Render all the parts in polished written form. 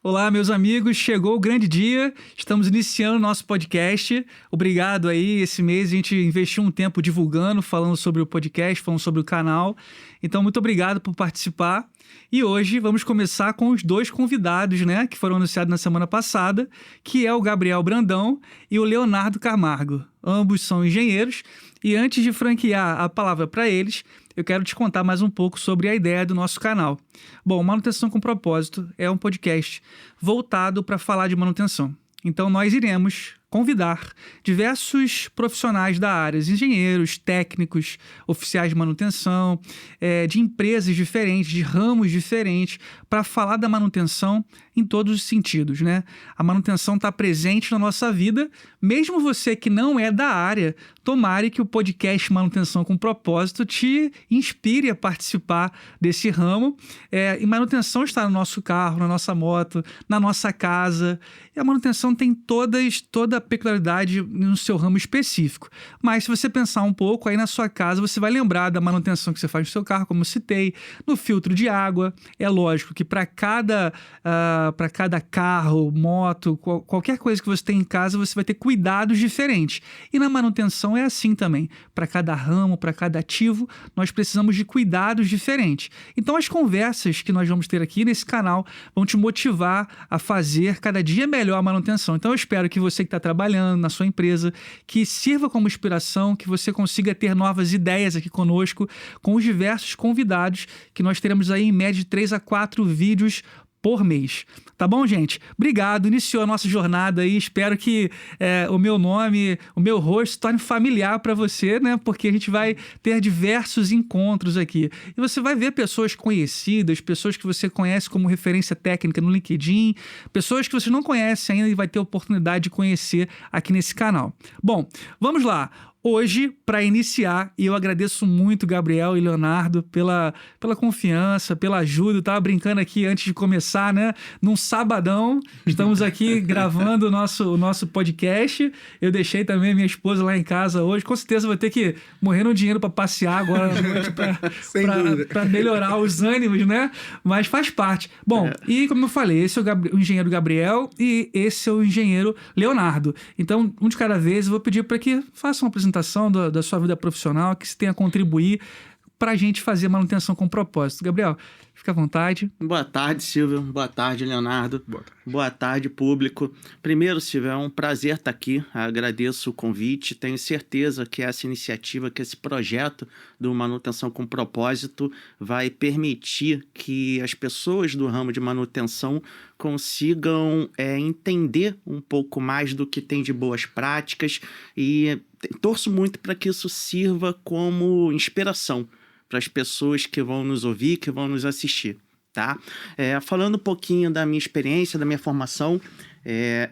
Olá, meus amigos, chegou o grande dia, estamos iniciando o nosso podcast. Obrigado aí, esse mês a gente investiu um tempo divulgando, falando sobre o podcast, falando sobre o canal. Então, muito obrigado por participar. E hoje vamos começar com os dois convidados, né, que foram anunciados na semana passada, que é o Gabriel Brandão e o Leonardo Camargo. Ambos são engenheiros e antes de franquear a palavra para eles, eu quero te contar mais um pouco sobre a ideia do nosso canal. Bom, Manutenção com Propósito é um podcast voltado para falar de manutenção. Então, nós iremos convidar diversos profissionais da área, engenheiros, técnicos, oficiais de manutenção, de empresas diferentes, de ramos diferentes, para falar da manutenção em todos os sentidos, né? A manutenção está presente na nossa vida, mesmo você que não é da área, tomare que o podcast Manutenção com Propósito te inspire a participar desse ramo. E manutenção está no nosso carro, na nossa moto, na nossa casa. E a manutenção tem toda a peculiaridade no seu ramo específico. Mas se você pensar um pouco, aí na sua casa você vai lembrar da manutenção que você faz no seu carro, como eu citei, no filtro de água. É lógico que para cada carro, moto, qualquer coisa que você tem em casa, você vai ter cuidados diferentes. E na manutenção é assim também. Para cada ramo, para cada ativo, nós precisamos de cuidados diferentes. Então as conversas que nós vamos ter aqui nesse canal vão te motivar a fazer cada dia melhor a manutenção. Então eu espero que você que está trabalhando na sua empresa, que sirva como inspiração, que você consiga ter novas ideias aqui conosco, com os diversos convidados, que nós teremos aí em média de 3 a 4 vídeos por mês. Tá bom, gente? Obrigado. Iniciou a nossa jornada aí. Espero que o meu nome, o meu rosto se torne familiar para você, né? Porque a gente vai ter diversos encontros aqui. E você vai ver pessoas conhecidas, pessoas que você conhece como referência técnica no LinkedIn, pessoas que você não conhece ainda e vai ter a oportunidade de conhecer aqui nesse canal. Bom, vamos lá. Hoje, para iniciar, e eu agradeço muito Gabriel e Leonardo pela confiança, pela ajuda. Eu estava brincando aqui antes de começar, né? Num sabadão, estamos aqui gravando o nosso podcast. Eu deixei também minha esposa lá em casa hoje. Com certeza vou ter que morrer no dinheiro para passear agora à noite para melhorar os ânimos, né? Mas faz parte. Bom, e como eu falei, esse é o engenheiro Gabriel e esse é o engenheiro Leonardo. Então, um de cada vez, eu vou pedir para que façam uma apresentação da sua vida profissional, que se tenha a contribuir para a gente fazer manutenção com propósito. Gabriel, fica à vontade. Boa tarde, Silvio. Boa tarde, Leonardo. Boa tarde, público. Primeiro, Silvio, é um prazer estar aqui. Agradeço o convite. Tenho certeza que essa iniciativa, que esse projeto do Manutenção com Propósito vai permitir que as pessoas do ramo de manutenção consigam entender um pouco mais do que tem de boas práticas e torço muito para que isso sirva como inspiração para as pessoas que vão nos ouvir, que vão nos assistir, tá? Falando um pouquinho da minha experiência, da minha formação,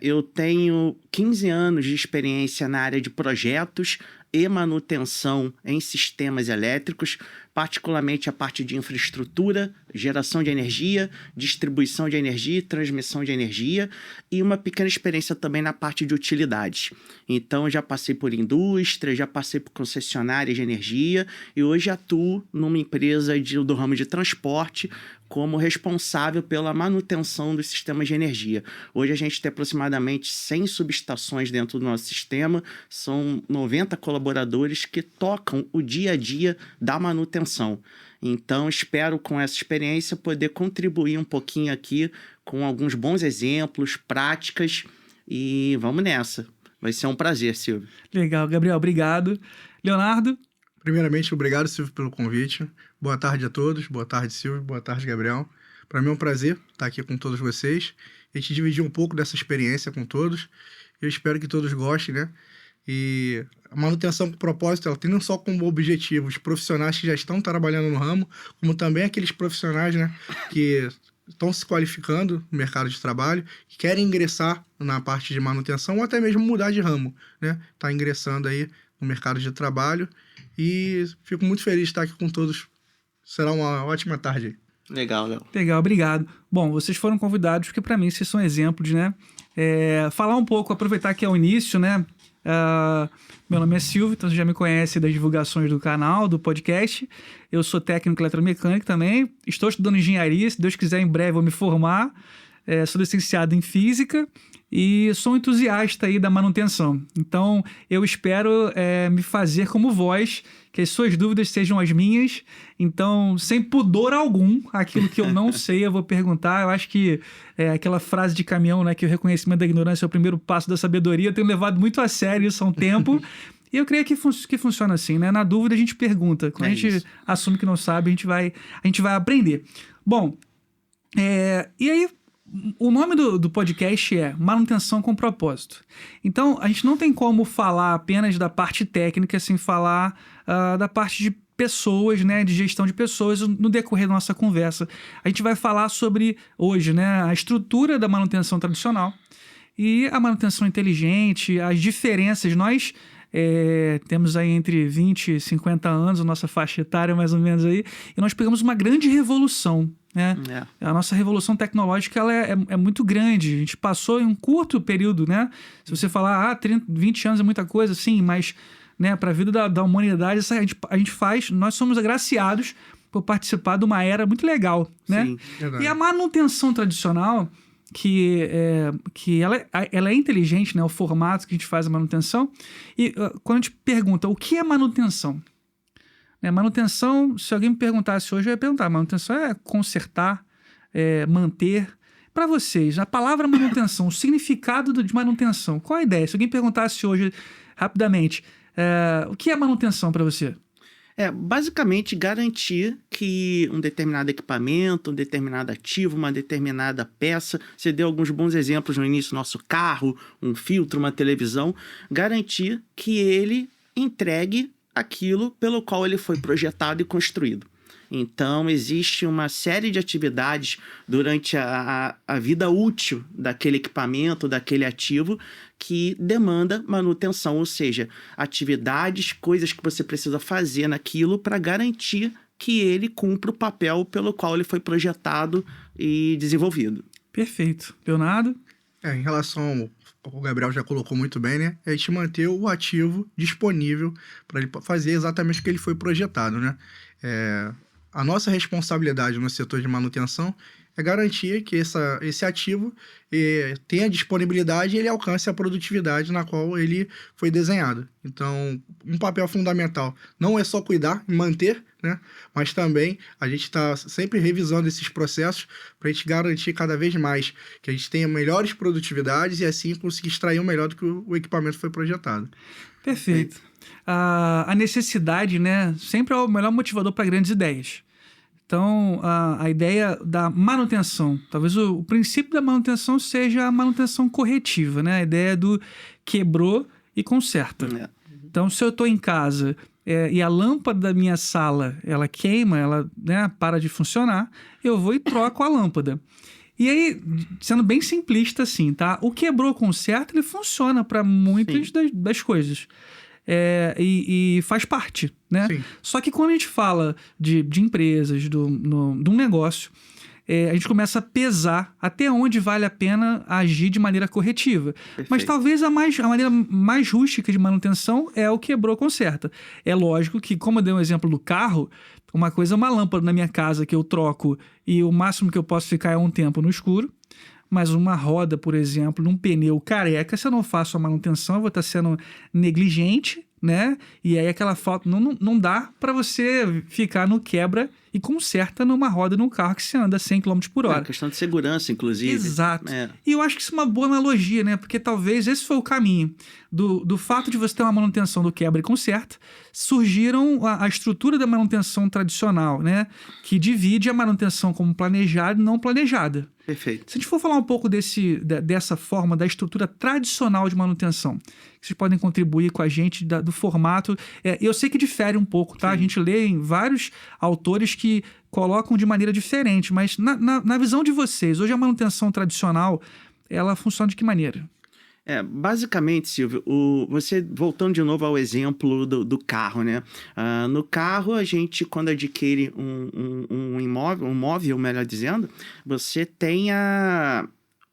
eu tenho 15 anos de experiência na área de projetos e manutenção em sistemas elétricos, particularmente a parte de infraestrutura, geração de energia, distribuição de energia e transmissão de energia, e uma pequena experiência também na parte de utilidades. Então, já passei por indústria, já passei por concessionárias de energia e hoje atuo numa empresa do ramo de transporte como responsável pela manutenção dos sistemas de energia. Hoje a gente tem aproximadamente 100 subestações dentro do nosso sistema, são 90 colaboradores que tocam o dia a dia da manutenção. Então, espero com essa experiência poder contribuir um pouquinho aqui com alguns bons exemplos, práticas e vamos nessa. Vai ser um prazer, Silvio. Legal, Gabriel, obrigado. Leonardo? Primeiramente, obrigado, Silvio, pelo convite. Boa tarde a todos. Boa tarde, Silvio. Boa tarde, Gabriel. Para mim é um prazer estar aqui com todos vocês e te dividir um pouco dessa experiência com todos. Eu espero que todos gostem, né? E a manutenção com propósito, ela tem não só como objetivo os profissionais que já estão trabalhando no ramo, como também aqueles profissionais, né, que estão se qualificando no mercado de trabalho, que querem ingressar na parte de manutenção ou até mesmo mudar de ramo, né? Tá ingressando aí no mercado de trabalho e fico muito feliz de estar aqui com todos. Será uma ótima tarde aí. Legal, Léo. Legal, obrigado. Bom, vocês foram convidados porque para mim vocês são exemplos, né? Falar um pouco, aproveitar que é o início, né? Meu nome é Silvio, então você já me conhece das divulgações do canal, do podcast. Eu sou técnico eletromecânico também. Estou estudando engenharia, se Deus quiser, em breve vou me formar. sou licenciado em Física e sou um entusiasta aí da manutenção. Então, eu espero me fazer como voz, que as suas dúvidas sejam as minhas. Então, sem pudor algum, aquilo que eu não sei, eu vou perguntar. Eu acho que aquela frase de caminhão, né, que o reconhecimento da ignorância é o primeiro passo da sabedoria, eu tenho levado muito a sério isso há um tempo. E eu creio que funciona assim, né? Na dúvida, a gente pergunta. Quando a gente assume que não sabe, a gente vai aprender. Bom, e aí, o nome do podcast é Manutenção com Propósito. Então, a gente não tem como falar apenas da parte técnica sem falar da parte de pessoas, né, de gestão de pessoas no decorrer da nossa conversa. A gente vai falar sobre, hoje, né, a estrutura da manutenção tradicional e a manutenção inteligente, as diferenças. Nós temos aí entre 20 e 50 anos, a nossa faixa etária mais ou menos aí, e nós pegamos uma grande revolução, né? A nossa revolução tecnológica ela é muito grande. A gente passou em um curto período, né? Se você falar, 20 anos é muita coisa, sim, mas, né, para a vida da humanidade, a gente faz, nós somos agraciados por participar de uma era muito legal, né? Sim, e a manutenção tradicional, que ela é inteligente, né? O formato que a gente faz a manutenção. E quando a gente pergunta o que é manutenção? Manutenção, se alguém me perguntasse hoje, eu ia perguntar: manutenção é consertar, manter. Para vocês, a palavra manutenção, o significado de manutenção, qual a ideia? Se alguém perguntasse hoje, rapidamente, o que é manutenção para você? Basicamente garantir que um determinado equipamento, um determinado ativo, uma determinada peça, você deu alguns bons exemplos no início, nosso carro, um filtro, uma televisão, garantir que ele entregue aquilo pelo qual ele foi projetado e construído. Então, existe uma série de atividades durante a vida útil daquele equipamento, daquele ativo, que demanda manutenção, ou seja, atividades, coisas que você precisa fazer naquilo para garantir que ele cumpra o papel pelo qual ele foi projetado e desenvolvido. Perfeito. Leonardo? Em relação ao Gabriel já colocou muito bem, né? É a gente manter o ativo disponível para ele fazer exatamente o que ele foi projetado, né? A nossa responsabilidade no setor de manutenção é garantir que esse ativo tenha disponibilidade e ele alcance a produtividade na qual ele foi desenhado. Então, um papel fundamental não é só cuidar e manter, né? Mas também a gente está sempre revisando esses processos para a gente garantir cada vez mais que a gente tenha melhores produtividades e assim conseguir extrair o melhor do que o equipamento foi projetado. Perfeito. A necessidade, né, sempre é o melhor motivador para grandes ideias. Então, a ideia da manutenção, talvez o princípio da manutenção seja a manutenção corretiva, né? A ideia do quebrou e conserta. Então, se eu estou em casa e a lâmpada da minha sala, ela queima, ela, né, para de funcionar, eu vou e troco a lâmpada. E aí, sendo bem simplista assim, tá? O quebrou, conserta, ele funciona para muitas das coisas. E faz parte, né? Sim. Só que quando a gente fala de empresas, de um negócio, a gente começa a pesar até onde vale a pena agir de maneira corretiva. Perfeito. Mas talvez a maneira mais rústica de manutenção é o quebrou, conserta. É lógico que, como eu dei um exemplo do carro, uma coisa é uma lâmpada na minha casa que eu troco e o máximo que eu posso ficar é um tempo no escuro. Mas uma roda, por exemplo, num pneu careca, se eu não faço a manutenção, eu vou estar sendo negligente, né? E aí aquela falta... Não dá para você ficar no quebra e conserta numa roda num carro que você anda 100 km por hora. Questão de segurança, inclusive. Exato. E eu acho que isso é uma boa analogia, né? Porque talvez esse foi o caminho. Do fato de você ter uma manutenção do quebra e conserta, surgiram a estrutura da manutenção tradicional, né? Que divide a manutenção como planejada e não planejada. Perfeito. Se a gente for falar um pouco dessa forma, da estrutura tradicional de manutenção, que vocês podem contribuir com a gente do formato. Eu sei que difere um pouco, tá? Sim. A gente lê em vários autores que colocam de maneira diferente, mas na visão de vocês, hoje a manutenção tradicional, ela funciona de que maneira? Basicamente, Silvio, você voltando de novo ao exemplo do carro, né? No carro, a gente, quando adquire um imóvel, um móvel, melhor dizendo, você tem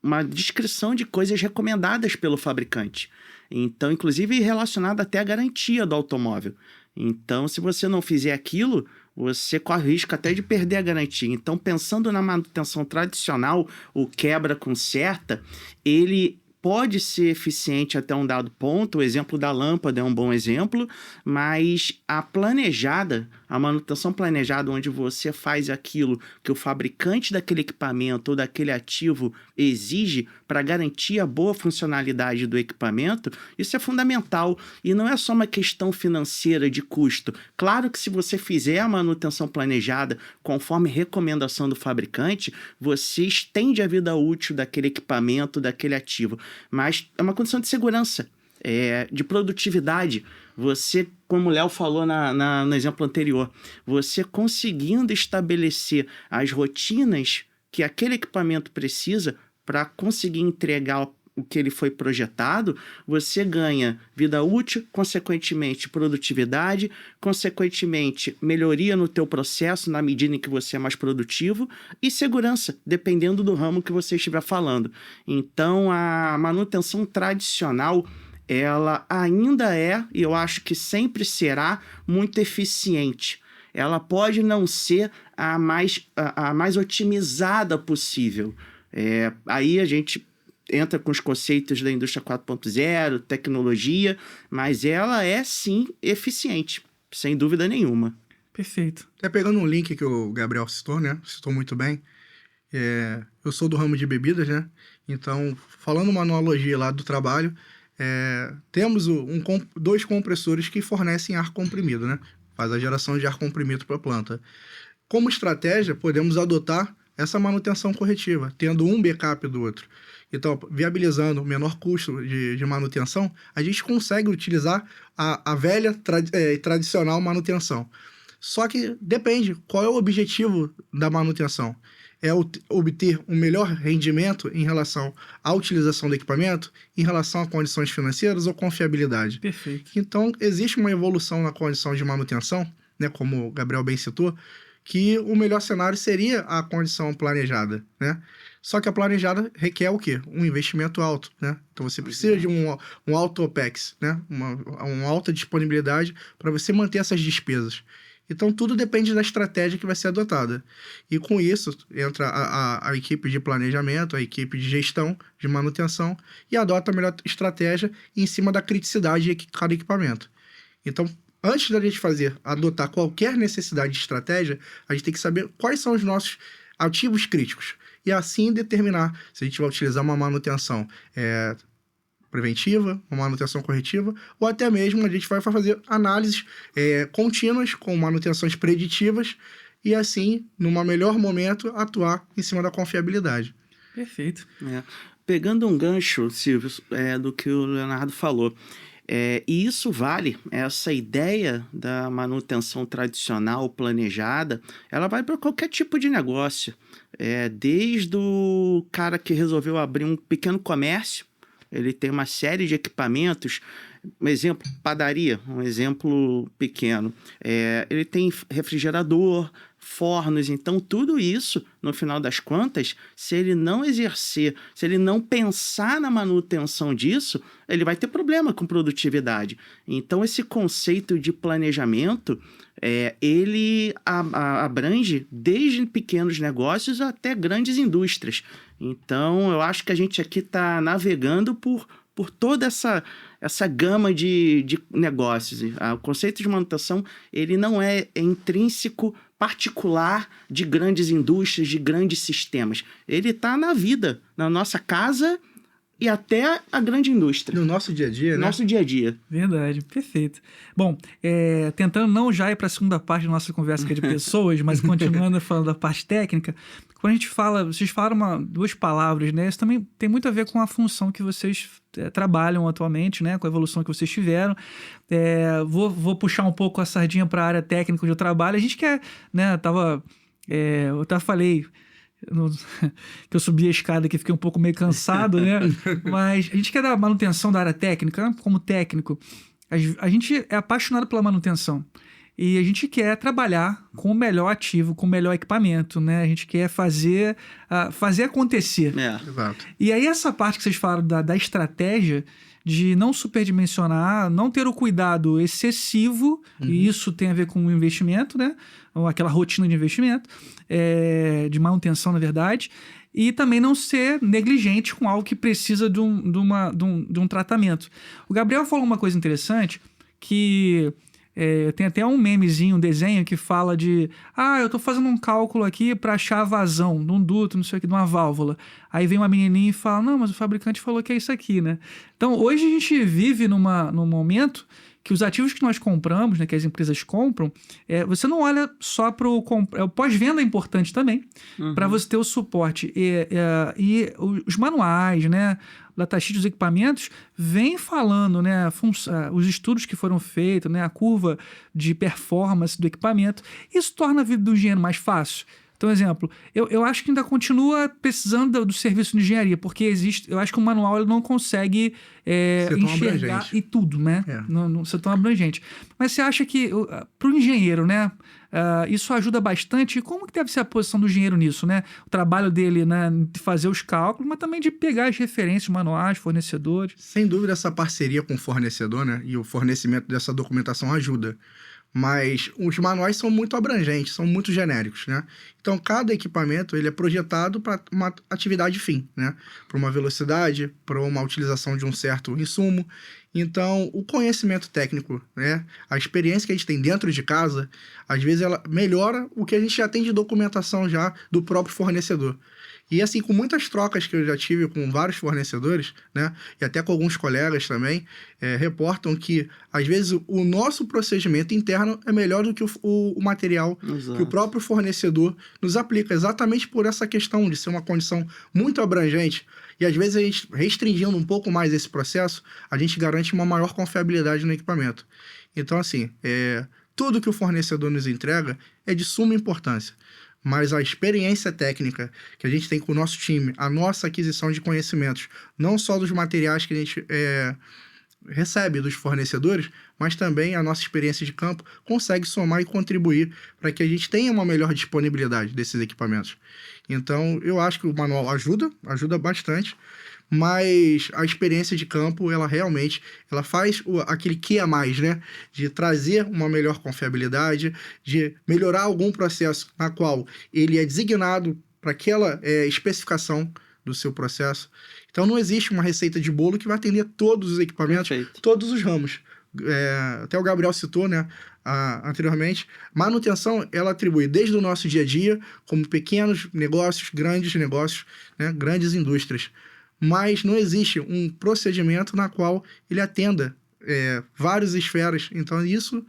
uma descrição de coisas recomendadas pelo fabricante. Então, inclusive relacionada até à garantia do automóvel. Então, se você não fizer aquilo, você corre o risco até de perder a garantia. Então, pensando na manutenção tradicional, o quebra-conserta, ele pode ser eficiente até um dado ponto. O exemplo da lâmpada é um bom exemplo, mas a manutenção planejada, onde você faz aquilo que o fabricante daquele equipamento ou daquele ativo exige para garantir a boa funcionalidade do equipamento, isso é fundamental. E não é só uma questão financeira de custo. Claro que se você fizer a manutenção planejada conforme recomendação do fabricante, você estende a vida útil daquele equipamento, daquele ativo. Mas é uma condição de segurança, de produtividade. Você, como o Léo falou no exemplo anterior, você conseguindo estabelecer as rotinas que aquele equipamento precisa para conseguir entregar o que ele foi projetado, você ganha vida útil, consequentemente produtividade, consequentemente melhoria no teu processo na medida em que você é mais produtivo e segurança, dependendo do ramo que você estiver falando. Então, a manutenção tradicional, ela ainda é, e eu acho que sempre será, muito eficiente. Ela pode não ser a mais otimizada possível. Aí a gente entra com os conceitos da indústria 4.0, tecnologia, mas ela é sim eficiente, sem dúvida nenhuma. Perfeito. Até pegando um link que o Gabriel citou, né? Citou muito bem. Eu sou do ramo de bebidas, né? Então, falando uma analogia lá do trabalho, temos dois compressores que fornecem ar comprimido, né? Faz a geração de ar comprimido para a planta. Como estratégia, podemos adotar essa manutenção corretiva, tendo um backup do outro. Então, viabilizando o menor custo de manutenção, a gente consegue utilizar a velha tradicional manutenção. Só que depende, qual é o objetivo da manutenção? É obter um melhor rendimento em relação à utilização do equipamento, em relação a condições financeiras ou confiabilidade. Perfeito. Então, existe uma evolução na condição de manutenção, né, como o Gabriel bem citou, que o melhor cenário seria a condição planejada, né? Só que a planejada requer o quê? Um investimento alto, né? Então você precisa de um alto OPEX, né? Uma alta disponibilidade para você manter essas despesas. Então tudo depende da estratégia que vai ser adotada. E com isso entra a equipe de planejamento, a equipe de gestão, de manutenção e adota a melhor estratégia em cima da criticidade de cada equipamento. Então, antes da gente adotar qualquer necessidade de estratégia, a gente tem que saber quais são os nossos ativos críticos. E assim determinar se a gente vai utilizar uma manutenção preventiva, uma manutenção corretiva, ou até mesmo a gente vai fazer análises contínuas com manutenções preditivas e assim, num melhor momento, atuar em cima da confiabilidade. Perfeito. Pegando um gancho, Silvio, do que o Leonardo falou, e isso vale, essa ideia da manutenção tradicional planejada, ela vai para qualquer tipo de negócio. Desde o cara que resolveu abrir um pequeno comércio, ele tem uma série de equipamentos, um exemplo, padaria, um exemplo pequeno. Ele tem refrigerador, fornos, então tudo isso, no final das contas, se ele não exercer, se ele não pensar na manutenção disso, ele vai ter problema com produtividade. Então esse conceito de planejamento, ele abrange desde pequenos negócios até grandes indústrias. Então eu acho que a gente aqui está navegando por toda essa gama de negócios. O conceito de manutenção, ele não é intrínseco, particular de grandes indústrias, de grandes sistemas. Ele está na vida, na nossa casa e até a grande indústria. No nosso dia a dia, né? Nosso dia a dia. Verdade, perfeito. Bom, tentando não já ir para a segunda parte da nossa conversa, que é de pessoas, mas continuando falando da parte técnica, quando a gente fala, vocês falaram duas palavras, né? Isso também tem muito a ver com a função que vocês trabalham atualmente, né? Com a evolução que vocês tiveram. Vou puxar um pouco a sardinha para a área técnica onde eu trabalho. A gente quer, né? Eu até falei que eu subi a escada aqui, fiquei um pouco meio cansado, né? Mas a gente quer dar manutenção da área técnica, né? Como técnico. A gente é apaixonado pela manutenção. E a gente quer trabalhar com o melhor ativo, com o melhor equipamento, né? A gente quer fazer acontecer. Exato. E aí essa parte que vocês falaram da estratégia, de não superdimensionar, não ter o cuidado excessivo, e isso tem a ver com o investimento, né? Ou aquela rotina de investimento, de manutenção, na verdade, e também não ser negligente com algo que precisa de um tratamento. O Gabriel falou uma coisa interessante, que tem até um memezinho, um desenho que fala de eu tô fazendo um cálculo aqui para achar a vazão de um duto, não sei o que, de uma válvula. Aí vem uma menininha e fala, não, mas o fabricante falou que é isso aqui, né? Então, hoje a gente vive num momento que os ativos que nós compramos, né, que as empresas compram, você não olha só para o pós-venda é importante também, para você ter o suporte. E os manuais, né, o datasheet dos equipamentos, vem falando, né, os estudos que foram feitos, né, a curva de performance do equipamento. Isso torna a vida do engenheiro mais fácil. Então, exemplo, eu acho que ainda continua precisando do serviço de engenharia, porque eu acho que o manual ele não consegue enxergar e tudo, né? Não ser tão abrangente. Mas você acha que, para o engenheiro, né, isso ajuda bastante? Como que deve ser a posição do engenheiro nisso, né? O trabalho dele, né, de fazer os cálculos, mas também de pegar as referências, manuais, fornecedores. Sem dúvida, essa parceria com o fornecedor, né, e o fornecimento dessa documentação ajuda. Mas os manuais são muito abrangentes, são muito genéricos, né? Então, cada equipamento ele é projetado para uma atividade fim, né? Para uma velocidade, para uma utilização de um certo insumo. Então, o conhecimento técnico, né? A experiência que a gente tem dentro de casa, às vezes ela melhora o que a gente já tem de documentação já do próprio fornecedor. E assim, com muitas trocas que eu já tive com vários fornecedores, né, e até com alguns colegas também, reportam que, às vezes, o nosso procedimento interno é melhor do que o material Exato. que o próprio fornecedor nos aplica, exatamente por essa questão de ser uma condição muito abrangente. E, às vezes, a gente, restringindo um pouco mais esse processo, a gente garante uma maior confiabilidade no equipamento. Então, assim, tudo que o fornecedor nos entrega é de suma importância. Mas a experiência técnica que a gente tem com o nosso time, a nossa aquisição de conhecimentos, não só dos materiais que a gente recebe dos fornecedores, mas também a nossa experiência de campo consegue somar e contribuir para que a gente tenha uma melhor disponibilidade desses equipamentos. Então, eu acho que o manual ajuda bastante, mas a experiência de campo, ela realmente faz aquele que a mais, né? De trazer uma melhor confiabilidade, de melhorar algum processo na qual ele é designado para aquela especificação do seu processo. Então, não existe uma receita de bolo que vai atender todos os equipamentos, Perfeito. todos os ramos. Até o Gabriel citou, né, anteriormente, manutenção ela atribui desde o nosso dia a dia, como pequenos negócios, grandes negócios, né, grandes indústrias. Mas não existe um procedimento na qual ele atenda várias esferas. Então, isso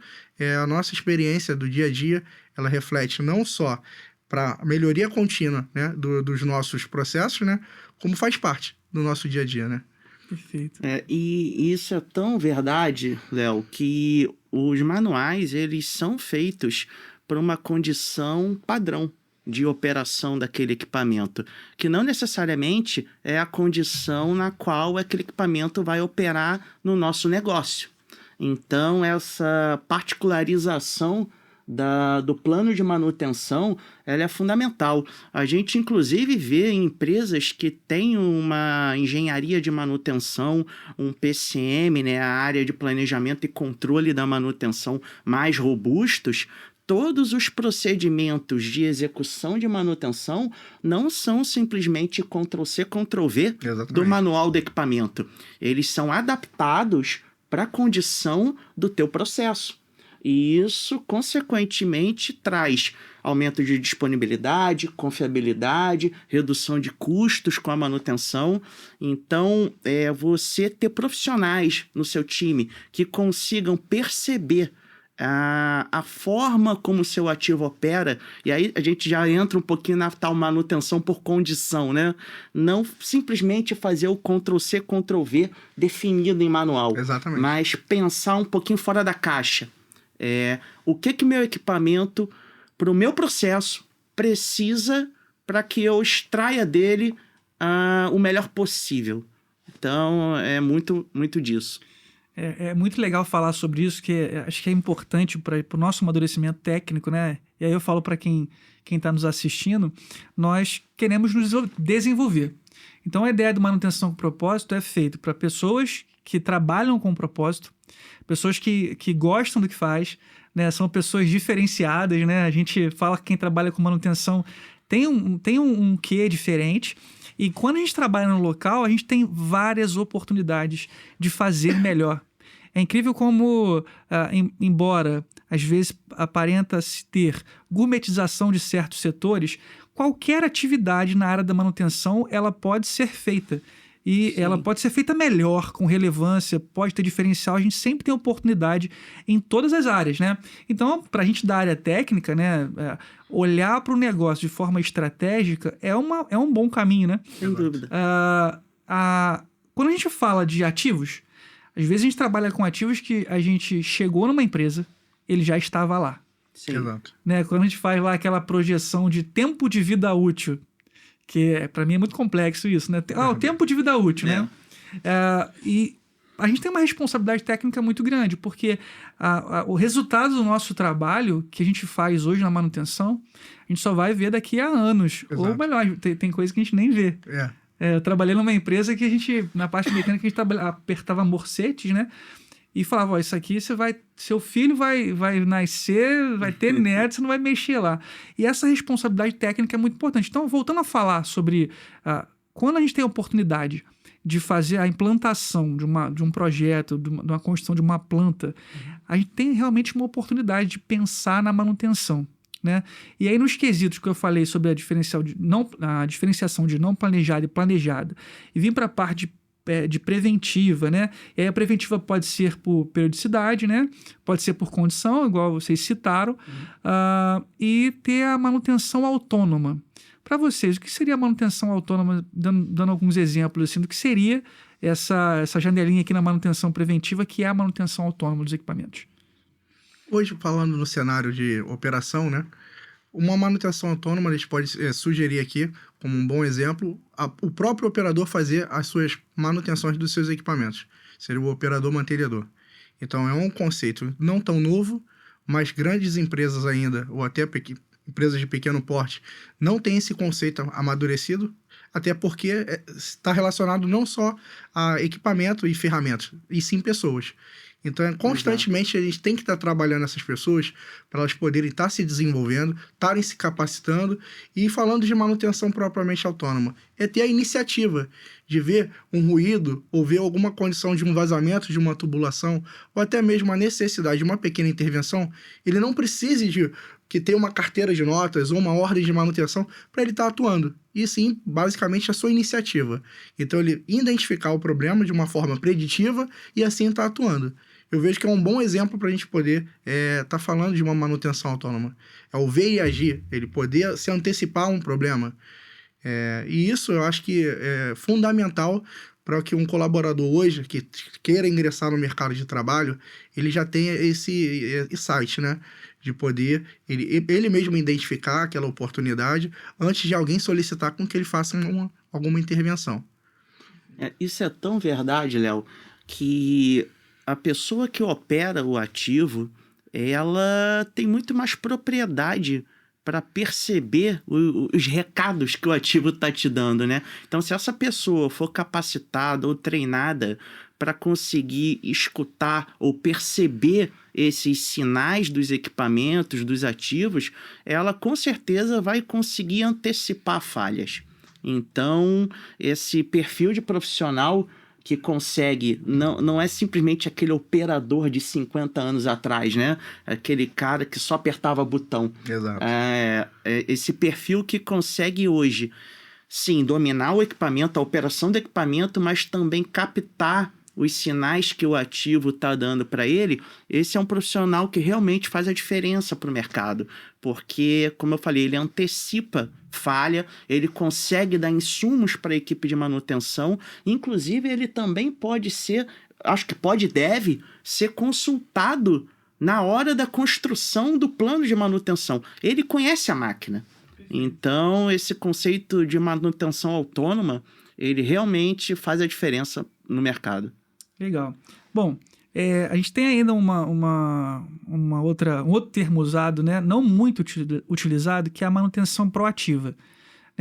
a nossa experiência do dia a dia, ela reflete não só para a melhoria contínua, né, dos nossos processos, né, como faz parte do nosso dia a dia, né? Perfeito. E isso é tão verdade, Léo, que os manuais eles são feitos para uma condição padrão de operação daquele equipamento, que não necessariamente é a condição na qual aquele equipamento vai operar no nosso negócio. Então, essa particularização do plano de manutenção, ela é fundamental. A gente, inclusive, vê em empresas que têm uma engenharia de manutenção, um PCM, né, a área de planejamento e controle da manutenção mais robustos. Todos os procedimentos de execução de manutenção não são simplesmente Ctrl+C, Ctrl+V do manual do equipamento. Eles são adaptados para a condição do teu processo. E isso, consequentemente, traz aumento de disponibilidade, confiabilidade, redução de custos com a manutenção. Então, você ter profissionais no seu time que consigam perceber a forma como o seu ativo opera, e aí a gente já entra um pouquinho na tal manutenção por condição, né? Não simplesmente fazer o Ctrl+C, Ctrl+V definido em manual. Exatamente. Mas pensar um pouquinho fora da caixa. O que meu equipamento, para o meu processo, precisa para que eu extraia dele o melhor possível. Então, é muito, muito disso. É muito legal falar sobre isso, que acho que é importante para o nosso amadurecimento técnico, né? E aí eu falo para quem está nos assistindo, nós queremos nos desenvolver. Então, a ideia de manutenção com propósito é feita para pessoas que trabalham com propósito, pessoas que gostam do que faz, né? São pessoas diferenciadas, né? A gente fala que quem trabalha com manutenção tem um quê diferente. E quando a gente trabalha no local, a gente tem várias oportunidades de fazer melhor. É incrível como, embora às vezes aparenta-se ter gourmetização de certos setores, qualquer atividade na área da manutenção ela pode ser feita. E ela pode ser feita melhor, com relevância, pode ter diferencial. A gente sempre tem oportunidade em todas as áreas, né? Então, para a gente da área técnica, né, olhar para o negócio de forma estratégica é um bom caminho, né? Sem dúvida. Quando a gente fala de ativos, às vezes a gente trabalha com ativos que a gente chegou numa empresa, ele já estava lá. Sim. Exato. Né? Quando a gente faz lá aquela projeção de tempo de vida útil, que para mim é muito complexo isso, né? O tempo de vida útil, né? E a gente tem uma responsabilidade técnica muito grande, porque o resultado do nosso trabalho que a gente faz hoje na manutenção, a gente só vai ver daqui a anos. Exato. Ou melhor, tem coisa que a gente nem vê. Eu trabalhei numa empresa que a gente, na parte mecânica, a gente apertava morcetes, né? E falava, isso aqui seu filho vai nascer, vai ter neto, você não vai mexer lá. E essa responsabilidade técnica é muito importante. Então, voltando a falar sobre quando a gente tem a oportunidade de fazer a implantação de um projeto, de uma construção de uma planta, a gente tem realmente uma oportunidade de pensar na manutenção, né? E aí, nos quesitos que eu falei sobre a diferenciação de não planejada e planejada, e vim para a parte de preventiva, né? E aí a preventiva pode ser por periodicidade, né? Pode ser por condição, igual vocês citaram, e ter a manutenção autônoma. Para vocês, o que seria a manutenção autônoma, dando alguns exemplos assim, do que seria essa janelinha aqui na manutenção preventiva, que é a manutenção autônoma dos equipamentos? Hoje, falando no cenário de operação, né? Uma manutenção autônoma, a gente pode sugerir aqui, como um bom exemplo, o próprio operador fazer as suas manutenções dos seus equipamentos. Seria o operador mantenedor. Então, é um conceito não tão novo, mas grandes empresas ainda, ou até empresas de pequeno porte, não têm esse conceito amadurecido, até porque está relacionado não só a equipamento e ferramentas, e sim pessoas. Então, constantemente, a gente tem que estar trabalhando essas pessoas para elas poderem estar se desenvolvendo, estarem se capacitando. E falando de manutenção propriamente autônoma, é ter a iniciativa de ver um ruído ou ver alguma condição de um vazamento de uma tubulação ou até mesmo a necessidade de uma pequena intervenção. Ele não precise de que tenha uma carteira de notas ou uma ordem de manutenção para ele estar atuando. E sim, basicamente, a sua iniciativa. Então, ele identificar o problema de uma forma preditiva e assim estar atuando. Eu vejo que é um bom exemplo para a gente poder estar falando de uma manutenção autônoma. É o ver e agir, ele poder se antecipar a um problema. E isso eu acho que é fundamental para que um colaborador hoje, que queira ingressar no mercado de trabalho, ele já tenha esse insight, né? De poder ele mesmo identificar aquela oportunidade antes de alguém solicitar com que ele faça alguma intervenção. Isso é tão verdade, Léo, que a pessoa que opera o ativo, ela tem muito mais propriedade para perceber os recados que o ativo está te dando, né? Então, se essa pessoa for capacitada ou treinada para conseguir escutar ou perceber esses sinais dos equipamentos, dos ativos, ela com certeza vai conseguir antecipar falhas. Então, esse perfil de profissional que consegue, não é simplesmente aquele operador de 50 anos atrás, né? Aquele cara que só apertava botão. Exato. Esse perfil que consegue hoje, sim, dominar o equipamento, a operação do equipamento, mas também captar os sinais que o ativo está dando para ele. Esse é um profissional que realmente faz a diferença para o mercado, porque, como eu falei, ele antecipa falha, ele consegue dar insumos para a equipe de manutenção, inclusive ele também pode ser, acho que pode e deve ser consultado na hora da construção do plano de manutenção. Ele conhece a máquina. Então, esse conceito de manutenção autônoma, ele realmente faz a diferença no mercado. Legal. Bom, a gente tem ainda um outro termo usado, né, não muito utilizado, que é a manutenção proativa.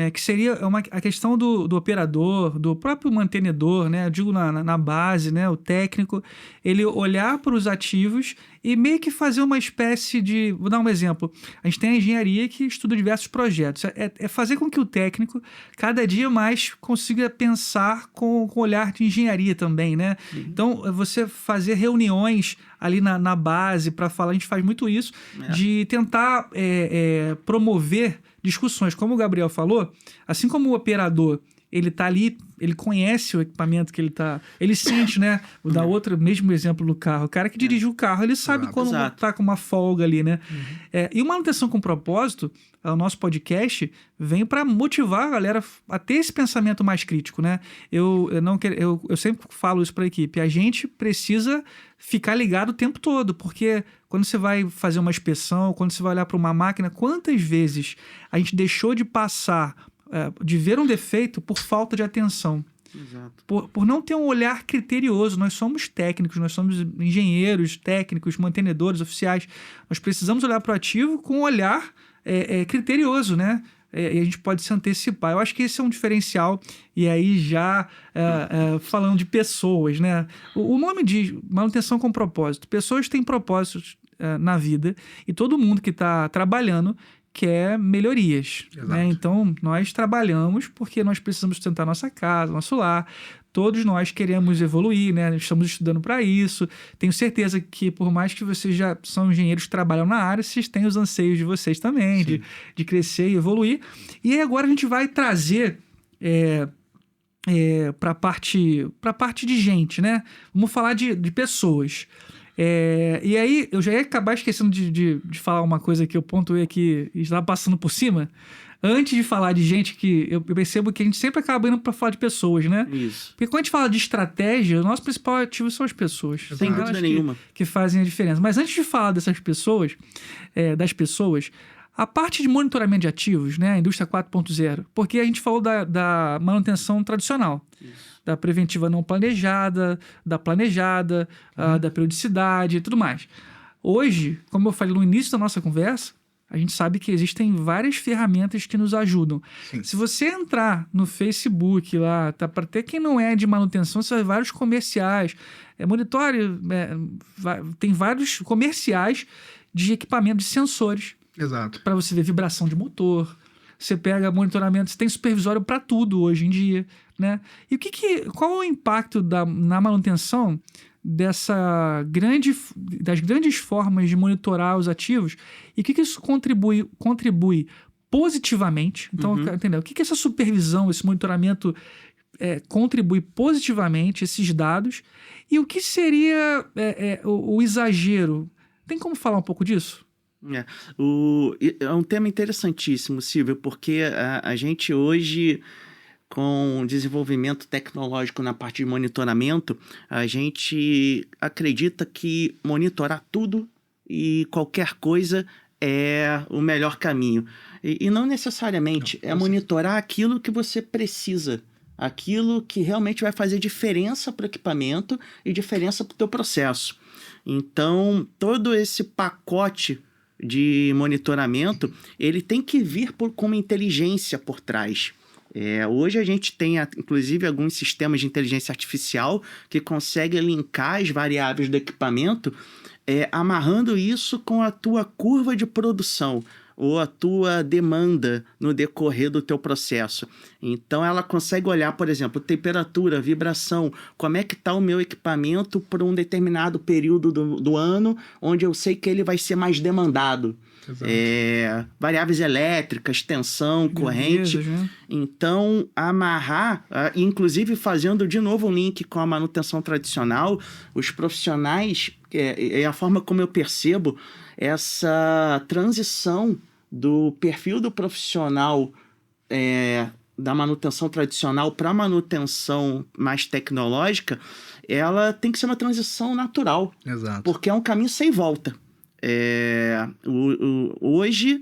que seria a questão do operador, do próprio mantenedor, né? Eu digo na base, né? O técnico, ele olhar para os ativos e meio que fazer uma espécie de... Vou dar um exemplo. A gente tem a engenharia que estuda diversos projetos. É fazer com que o técnico, cada dia mais, consiga pensar com olhar de engenharia também, né? Então, você fazer reuniões ali na base para falar, a gente faz muito isso, de tentar promover discussões. Como o Gabriel falou, assim como o operador, ele tá ali, ele conhece o equipamento que ele tá... Ele sente, né? Vou dar outro mesmo exemplo do carro. O cara que dirige o carro, ele sabe quando tá com uma folga ali, né? E o Manutenção com Propósito, o nosso podcast, vem para motivar a galera a ter esse pensamento mais crítico, né? Eu sempre falo isso para a equipe. A gente precisa ficar ligado o tempo todo, porque quando você vai fazer uma inspeção, quando você vai olhar para uma máquina, quantas vezes a gente deixou de passar... de ver um defeito por falta de atenção. Exato. Por não ter um olhar criterioso. Nós somos técnicos, nós somos engenheiros, técnicos, mantenedores, oficiais. Nós precisamos olhar para o ativo com um olhar criterioso, né? E a gente pode se antecipar. Eu acho que esse é um diferencial. E aí já falando de pessoas, né? O nome diz Manutenção com Propósito. Pessoas têm propósitos na vida e todo mundo que está trabalhando quer melhorias, né? Então, nós trabalhamos porque nós precisamos sustentar nossa casa, nosso lar. Todos nós queremos evoluir, né? Estamos estudando para isso. Tenho certeza que, por mais que vocês já são engenheiros que trabalham na área, vocês têm os anseios de vocês também, de crescer e evoluir. E aí agora a gente vai trazer para a parte de gente, né? Vamos falar de pessoas. E aí, eu já ia acabar esquecendo de falar uma coisa que eu pontuei aqui e estava passando por cima. Antes de falar de gente, que eu percebo que a gente sempre acaba indo para falar de pessoas, né? Isso. Porque quando a gente fala de estratégia, o nosso principal ativo são as pessoas. Sem dúvida nenhuma. Que fazem a diferença. Mas antes de falar dessas pessoas, a parte de monitoramento de ativos, né? A indústria 4.0, porque a gente falou da manutenção tradicional. Isso. Da preventiva não planejada, da planejada, da periodicidade e tudo mais. Hoje, como eu falei no início da nossa conversa, a gente sabe que existem várias ferramentas que nos ajudam. Sim. Se você entrar no Facebook lá, tá, para ter quem não é de manutenção, você vai ver vários comerciais. Tem vários comerciais de equipamento de sensores. Exato. Para você ver vibração de motor. Você pega monitoramento, você tem supervisório para tudo hoje em dia, né? E qual é o impacto na manutenção das grandes formas de monitorar os ativos e o que isso contribui positivamente? Então, eu quero entender, o que essa supervisão, esse monitoramento contribui positivamente, esses dados, e o que seria o exagero? Tem como falar um pouco disso? É um tema interessantíssimo, Silvio, porque a gente hoje, com desenvolvimento tecnológico na parte de monitoramento, a gente acredita que monitorar tudo e qualquer coisa é o melhor caminho. E não necessariamente, é monitorar aquilo que você precisa, aquilo que realmente vai fazer diferença para o equipamento e diferença para o teu processo. Então, todo esse pacote de monitoramento, ele tem que vir com uma inteligência por trás. Hoje a gente tem, inclusive, alguns sistemas de inteligência artificial que conseguem linkar as variáveis do equipamento, amarrando isso com a tua curva de produção ou a tua demanda no decorrer do teu processo. Então, ela consegue olhar, por exemplo, temperatura, vibração, como é que está o meu equipamento por um determinado período do ano, onde eu sei que ele vai ser mais demandado. Variáveis elétricas, tensão, corrente. Né? Então, amarrar, inclusive fazendo de novo um link com a manutenção tradicional, os profissionais, a forma como eu percebo essa transição do perfil do profissional da manutenção tradicional para a manutenção mais tecnológica, ela tem que ser uma transição natural. Exato. Porque é um caminho sem volta. Hoje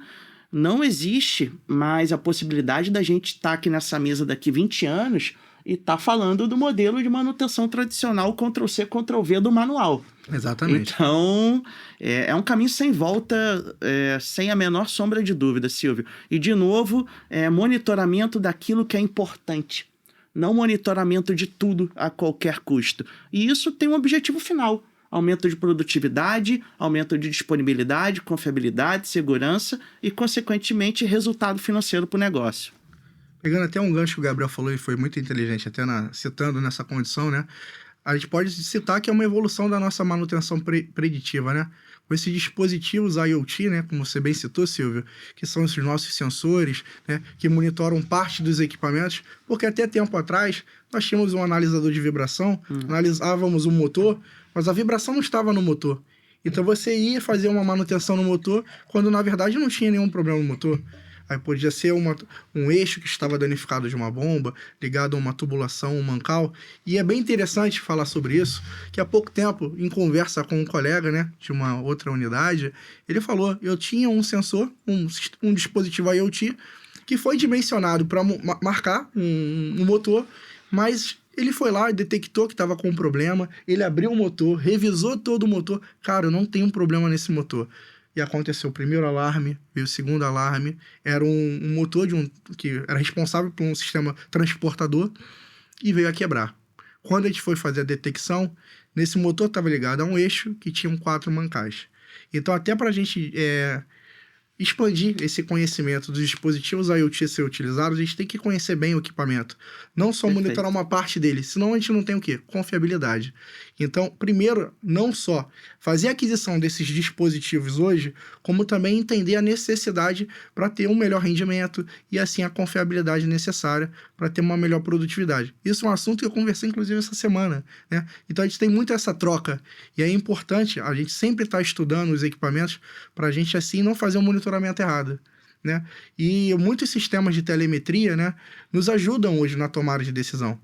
não existe mais a possibilidade da gente estar aqui nessa mesa daqui 20 anos e está falando do modelo de manutenção tradicional Ctrl+C, Ctrl+V do manual. Exatamente. Então, é um caminho sem volta, sem a menor sombra de dúvida, Silvio. E, de novo, monitoramento daquilo que é importante. Não monitoramento de tudo a qualquer custo. E isso tem um objetivo final. Aumento de produtividade, aumento de disponibilidade, confiabilidade, segurança e, consequentemente, resultado financeiro para o negócio. Pegando até um gancho que o Gabriel falou e foi muito inteligente, até citando nessa condição, né? A gente pode citar que é uma evolução da nossa manutenção preditiva, né? Com esses dispositivos IoT, né? Como você bem citou, Silvio, que são esses nossos sensores, né? Que monitoram parte dos equipamentos, porque até tempo atrás nós tínhamos um analisador de vibração, analisávamos o motor, mas a vibração não estava no motor. Então você ia fazer uma manutenção no motor quando na verdade não tinha nenhum problema no motor. Aí podia ser um eixo que estava danificado de uma bomba, ligado a uma tubulação, um mancal. E é bem interessante falar sobre isso, que há pouco tempo, em conversa com um colega, né, de uma outra unidade, ele falou, eu tinha um sensor, um dispositivo IoT, que foi dimensionado para marcar um motor, mas ele foi lá e detectou que estava com um problema, ele abriu o motor, revisou todo o motor, cara, eu não tenho um problema nesse motor. E aconteceu o primeiro alarme, veio o segundo alarme, era um motor que era responsável por um sistema transportador e veio a quebrar. Quando a gente foi fazer a detecção, nesse motor estava ligado a um eixo que tinha 4 mancais. Então, até para a gente expandir esse conhecimento dos dispositivos IoT ser utilizados, a gente tem que conhecer bem o equipamento. Não só monitorar uma parte dele, senão a gente não tem o quê? Confiabilidade. Então, primeiro, não só fazer a aquisição desses dispositivos hoje, como também entender a necessidade para ter um melhor rendimento e, assim, a confiabilidade necessária para ter uma melhor produtividade. Isso é um assunto que eu conversei, inclusive, essa semana, né? Então, a gente tem muito essa troca. E é importante a gente sempre estar estudando os equipamentos para a gente, assim, não fazer um monitoramento errado, né? E muitos sistemas de telemetria, né, nos ajudam hoje na tomada de decisão.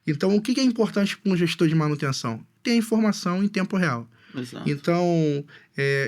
Então, o que é importante para um gestor de manutenção? Ter a informação em tempo real. Exato. Então,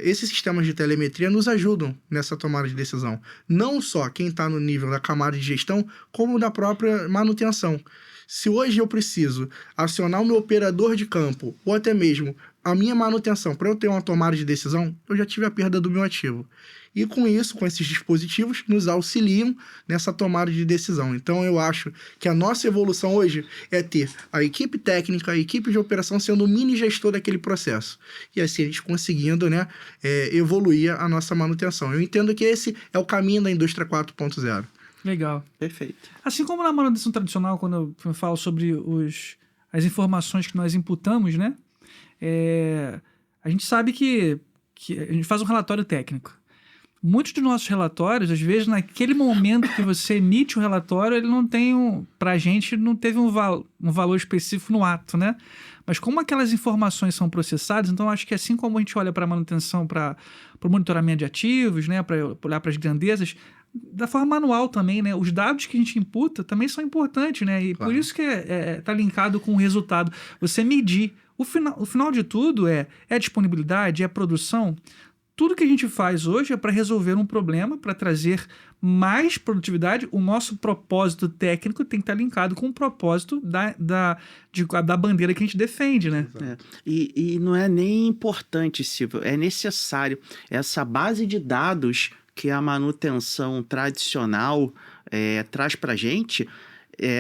esses sistemas de telemetria nos ajudam nessa tomada de decisão. Não só quem está no nível da camada de gestão, como da própria manutenção. Se hoje eu preciso acionar o meu operador de campo, ou até mesmo a minha manutenção, para eu ter uma tomada de decisão, eu já tive a perda do meu ativo. E com isso, com esses dispositivos, nos auxiliam nessa tomada de decisão. Então, eu acho que a nossa evolução hoje é ter a equipe técnica, a equipe de operação sendo o mini gestor daquele processo. E assim, a gente conseguindo, né, evoluir a nossa manutenção. Eu entendo que esse é o caminho da indústria 4.0. Legal. Perfeito. Assim como na manutenção tradicional, quando eu falo sobre as informações que nós imputamos, né? A gente sabe que a gente faz um relatório técnico. Muitos dos nossos relatórios, às vezes, naquele momento que você emite o relatório, ele não tem pra gente, não teve um valor específico no ato, né? Mas como aquelas informações são processadas, então acho que assim como a gente olha para a manutenção, para o monitoramento de ativos, né? Para olhar para as grandezas, da forma manual também, né? Os dados que a gente imputa também são importantes, né? E Claro. por isso que tá linkado com o resultado. Você medir. O final de tudo é disponibilidade, é produção. Tudo que a gente faz hoje é para resolver um problema, para trazer mais produtividade. O nosso propósito técnico tem que estar linkado com o propósito da bandeira que a gente defende, né? E não é nem importante, Silvio, é necessário. Essa base de dados que a manutenção tradicional traz para a gente,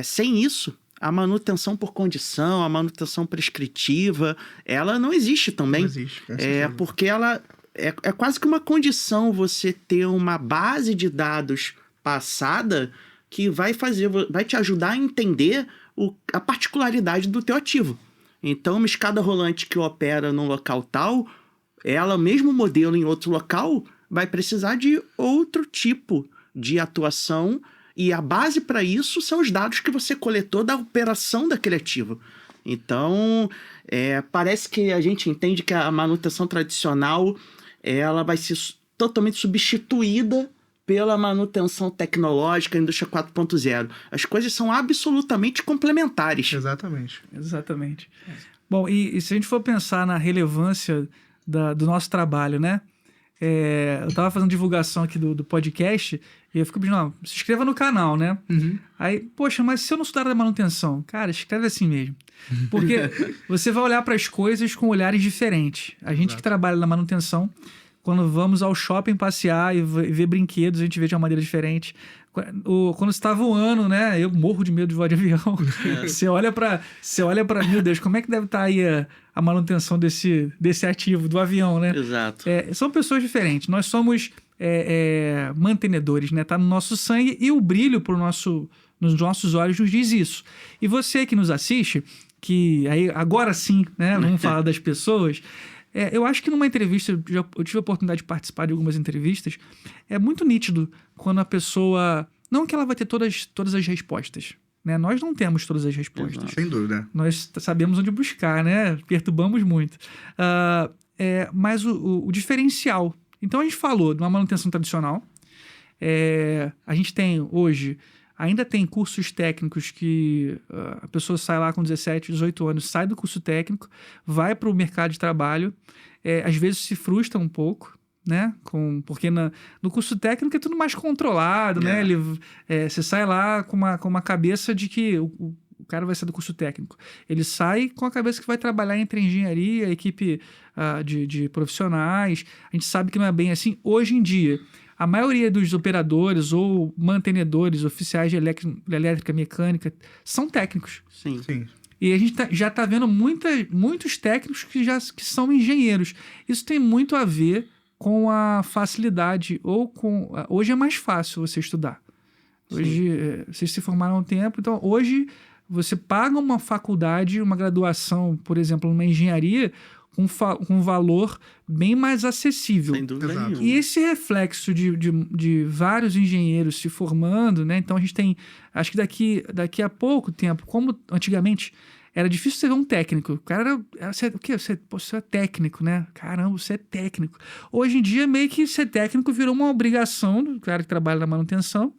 sem isso, a manutenção por condição, a manutenção prescritiva, ela não existe também. Não existe, com certeza. Porque ela... É quase que uma condição você ter uma base de dados passada que vai te ajudar a entender a particularidade do teu ativo. Então, uma escada rolante que opera num local tal, ela, mesmo modelo em outro local, vai precisar de outro tipo de atuação, e a base para isso são os dados que você coletou da operação daquele ativo. Então, parece que a gente entende que a manutenção tradicional ela vai ser totalmente substituída pela manutenção tecnológica, indústria 4.0. As coisas são absolutamente complementares. Exatamente. Exatamente. Bom, e se a gente for pensar na relevância do nosso trabalho, né? eu tava fazendo divulgação aqui do podcast e eu fico pedindo, não, se inscreva no canal, né? Aí, poxa, mas se eu não estudar da manutenção? Cara, escreve assim mesmo. Porque você vai olhar para as coisas com olhares diferentes. A gente que trabalha na manutenção, quando vamos ao shopping passear e ver brinquedos, a gente vê de uma maneira diferente. Quando você tá voando, né? Eu morro de medo de voar de avião. Você olha pra... Meu Deus, como é que deve estar aí a manutenção desse ativo, do avião, né? Exato. São pessoas diferentes. Nós somos mantenedores, né? Tá no nosso sangue e o brilho nos nossos olhos nos diz isso. E você que nos assiste, que aí agora sim, né? Vamos falar das pessoas... eu acho que numa entrevista, eu tive a oportunidade de participar de algumas entrevistas, é muito nítido quando a pessoa... Não que ela vai ter todas as respostas, né? Nós não temos todas as respostas. Exato. Sem dúvida. Nós sabemos onde buscar, né? Perturbamos muito. Mas o diferencial... Então, a gente falou de uma manutenção tradicional. A gente tem hoje... Ainda tem cursos técnicos que a pessoa sai lá com 17, 18 anos, sai do curso técnico, vai para o mercado de trabalho, às vezes se frustra um pouco, né? Porque no curso técnico é tudo mais controlado, né? Você sai lá com uma cabeça de que o cara vai sair do curso técnico. Ele sai com a cabeça que vai trabalhar entre engenharia, equipe de profissionais. A gente sabe que não é bem assim. Hoje em dia, a maioria dos operadores ou mantenedores, oficiais de elétrica, mecânica, são técnicos. Sim. E a gente já está vendo muitos técnicos que são engenheiros. Isso tem muito a ver com a facilidade hoje é mais fácil você estudar. Hoje, vocês se formaram há um tempo, então hoje você paga uma faculdade, uma graduação, por exemplo, numa engenharia, com um valor bem mais acessível. Sem dúvida nenhuma. E esse reflexo de vários engenheiros se formando, né? Então a gente tem, acho que daqui a pouco tempo, como antigamente era difícil você ver um técnico. O cara o quê? Você é técnico, né? Caramba, você é técnico. Hoje em dia, meio que ser técnico virou uma obrigação do cara que trabalha na manutenção.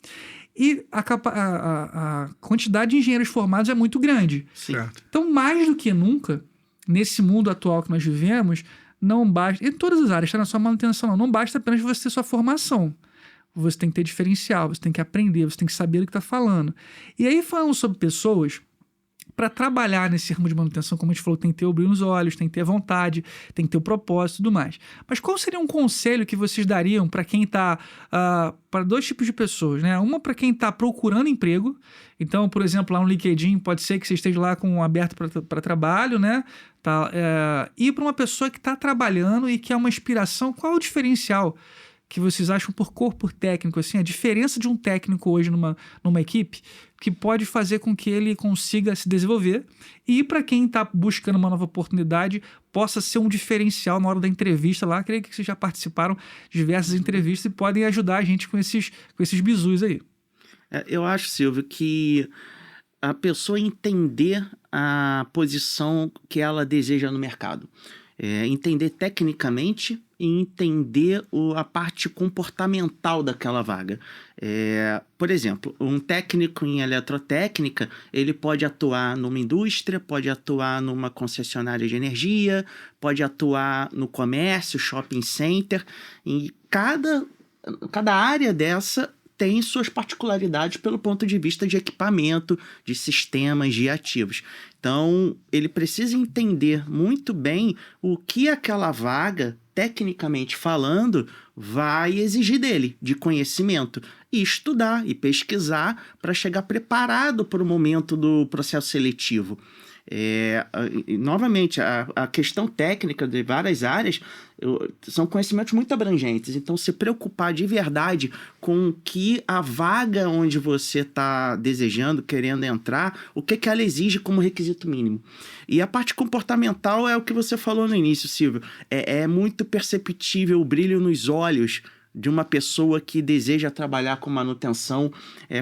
E a quantidade de engenheiros formados é muito grande. Sim. Então, mais do que nunca, nesse mundo atual que nós vivemos, não basta... Em todas as áreas, tá na sua manutenção, não basta apenas você ter sua formação. Você tem que ter diferencial, você tem que aprender, você tem que saber o que está falando. E aí, falando sobre pessoas... Para trabalhar nesse ramo de manutenção, como a gente falou, tem que ter o brilho nos olhos, tem que ter vontade, tem que ter o propósito e tudo mais. Mas qual seria um conselho que vocês dariam para quem está... para dois tipos de pessoas, né? Uma para quem está procurando emprego. Então, por exemplo, lá no LinkedIn, pode ser que você esteja lá com aberto para trabalho, né? E para uma pessoa que está trabalhando e que é uma inspiração, qual é o diferencial que vocês acham por técnico, assim, a diferença de um técnico hoje numa equipe que pode fazer com que ele consiga se desenvolver e para quem está buscando uma nova oportunidade possa ser um diferencial na hora da entrevista lá. Creio que vocês já participaram de diversas entrevistas e podem ajudar a gente com esses bizus aí. Eu acho, Silvio, que a pessoa entender a posição que ela deseja no mercado. Entender tecnicamente e entender a parte comportamental daquela vaga. Por exemplo, um técnico em eletrotécnica, ele pode atuar numa indústria, pode atuar numa concessionária de energia, pode atuar no comércio, shopping center. E cada área dessa tem suas particularidades pelo ponto de vista de equipamento, de sistemas, de ativos. Então, ele precisa entender muito bem o que aquela vaga, tecnicamente falando, vai exigir dele, de conhecimento, e estudar e pesquisar para chegar preparado para o momento do processo seletivo. Novamente, a questão técnica de várias áreas são conhecimentos muito abrangentes, então se preocupar de verdade com que a vaga onde você está desejando, querendo entrar, o que ela exige como requisito mínimo. E a parte comportamental é o que você falou no início, Silvio, é muito perceptível o brilho nos olhos de uma pessoa que deseja trabalhar com manutenção,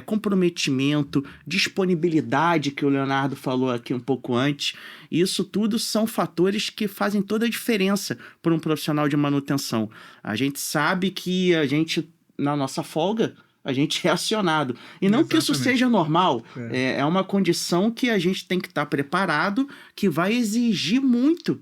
comprometimento, disponibilidade, que o Leonardo falou aqui um pouco antes. Isso tudo são fatores que fazem toda a diferença para um profissional de manutenção. A gente sabe que na nossa folga, a gente é acionado. E não que isso seja normal, é uma condição que a gente tem que estar preparado, que vai exigir muito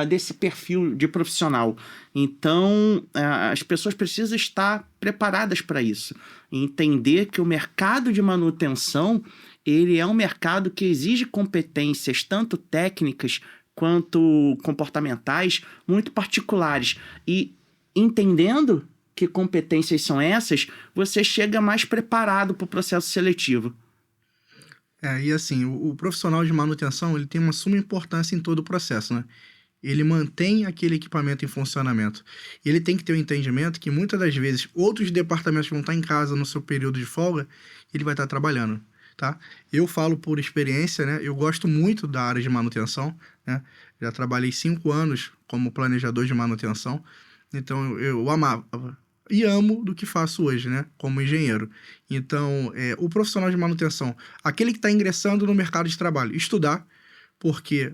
desse perfil de profissional. Então, as pessoas precisam estar preparadas para isso. Entender que o mercado de manutenção, ele é um mercado que exige competências tanto técnicas quanto comportamentais muito particulares. E entendendo que competências são essas, você chega mais preparado para o processo seletivo. E assim, o profissional de manutenção, ele tem uma suma importância em todo o processo, né? Ele mantém aquele equipamento em funcionamento. Ele tem que ter um entendimento que muitas das vezes outros departamentos vão estar em casa no seu período de folga, ele vai estar trabalhando, tá? Eu falo por experiência, né? Eu gosto muito da área de manutenção, né? Já trabalhei 5 anos como planejador de manutenção, então eu amava e amo do que faço hoje, né? Como engenheiro. Então, o profissional de manutenção, aquele que está ingressando no mercado de trabalho, estudar, porque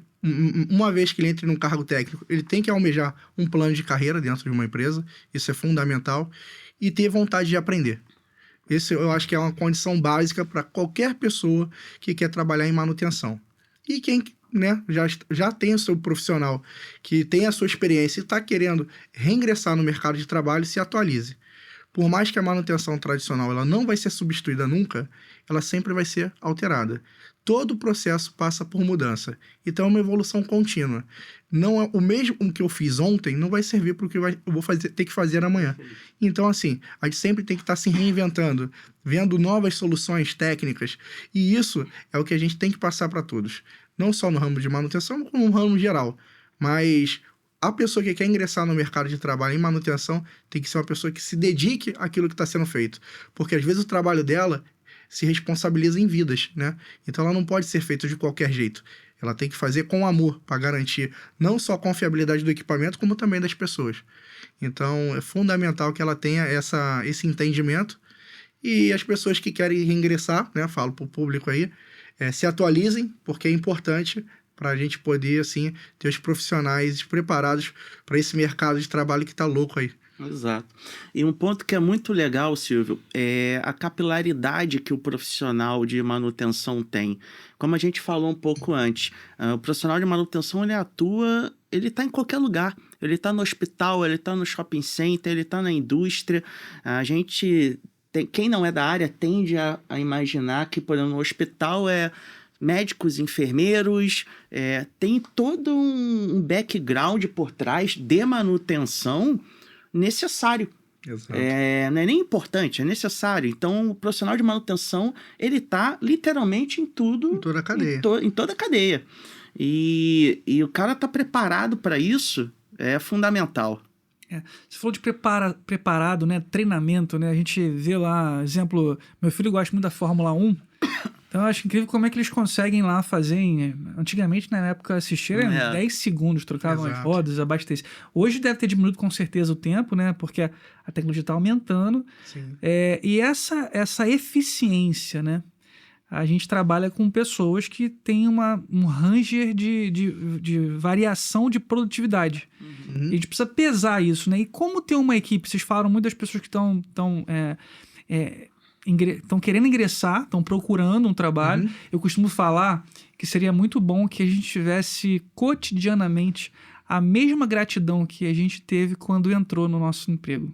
uma vez que ele entre num cargo técnico, ele tem que almejar um plano de carreira dentro de uma empresa, isso é fundamental, e ter vontade de aprender. Esse eu acho que é uma condição básica para qualquer pessoa que quer trabalhar em manutenção. E quem, né, já tem o seu profissional, que tem a sua experiência e está querendo reingressar no mercado de trabalho, se atualize. Por mais que a manutenção tradicional ela não vai ser substituída nunca, ela sempre vai ser alterada. Todo o processo passa por mudança. Então é uma evolução contínua. Não é o mesmo que eu fiz ontem não vai servir para o que eu vou ter que fazer amanhã. Então, assim, a gente sempre tem que estar se reinventando, vendo novas soluções técnicas. E isso é o que a gente tem que passar para todos. Não só no ramo de manutenção, como no ramo geral. Mas a pessoa que quer ingressar no mercado de trabalho em manutenção tem que ser uma pessoa que se dedique àquilo que está sendo feito. Porque às vezes o trabalho dela se responsabiliza em vidas, né? Então ela não pode ser feita de qualquer jeito. Ela tem que fazer com amor para garantir não só a confiabilidade do equipamento, como também das pessoas. Então é fundamental que ela tenha esse entendimento. E as pessoas que querem reingressar, né? Falo para o público aí, se atualizem, porque é importante para a gente poder, assim, ter os profissionais preparados para esse mercado de trabalho que está louco aí. Exato. E um ponto que é muito legal, Silvio, é a capilaridade que o profissional de manutenção tem. Como a gente falou um pouco antes, o profissional de manutenção, ele atua, ele está em qualquer lugar. Ele está no hospital, ele está no shopping center, ele está na indústria. A gente, quem não é da área, tende a imaginar que, por exemplo, no hospital médicos, enfermeiros, tem todo um background por trás de manutenção necessário. Exato. Não é nem importante, é necessário. Então, o profissional de manutenção, ele está literalmente em tudo. Em toda a cadeia. Em toda a cadeia. E o cara tá preparado para isso, é fundamental. Você falou de preparado, né? Treinamento, né? A gente vê lá, exemplo, meu filho gosta muito da Fórmula 1, então eu acho incrível como é que eles conseguem lá fazer. Antigamente, na época, assistiram 10 segundos, trocavam as rodas, abastecer. Hoje deve ter diminuído com certeza o tempo, né? Porque a tecnologia está aumentando. Sim. E essa eficiência, né? A gente trabalha com pessoas que têm um ranger de variação de produtividade. Uhum. E a gente precisa pesar isso, né? E como ter uma equipe? Vocês falaram muito das pessoas que estão querendo ingressar, estão procurando um trabalho. Eu costumo falar que seria muito bom que a gente tivesse cotidianamente a mesma gratidão que a gente teve quando entrou no nosso emprego.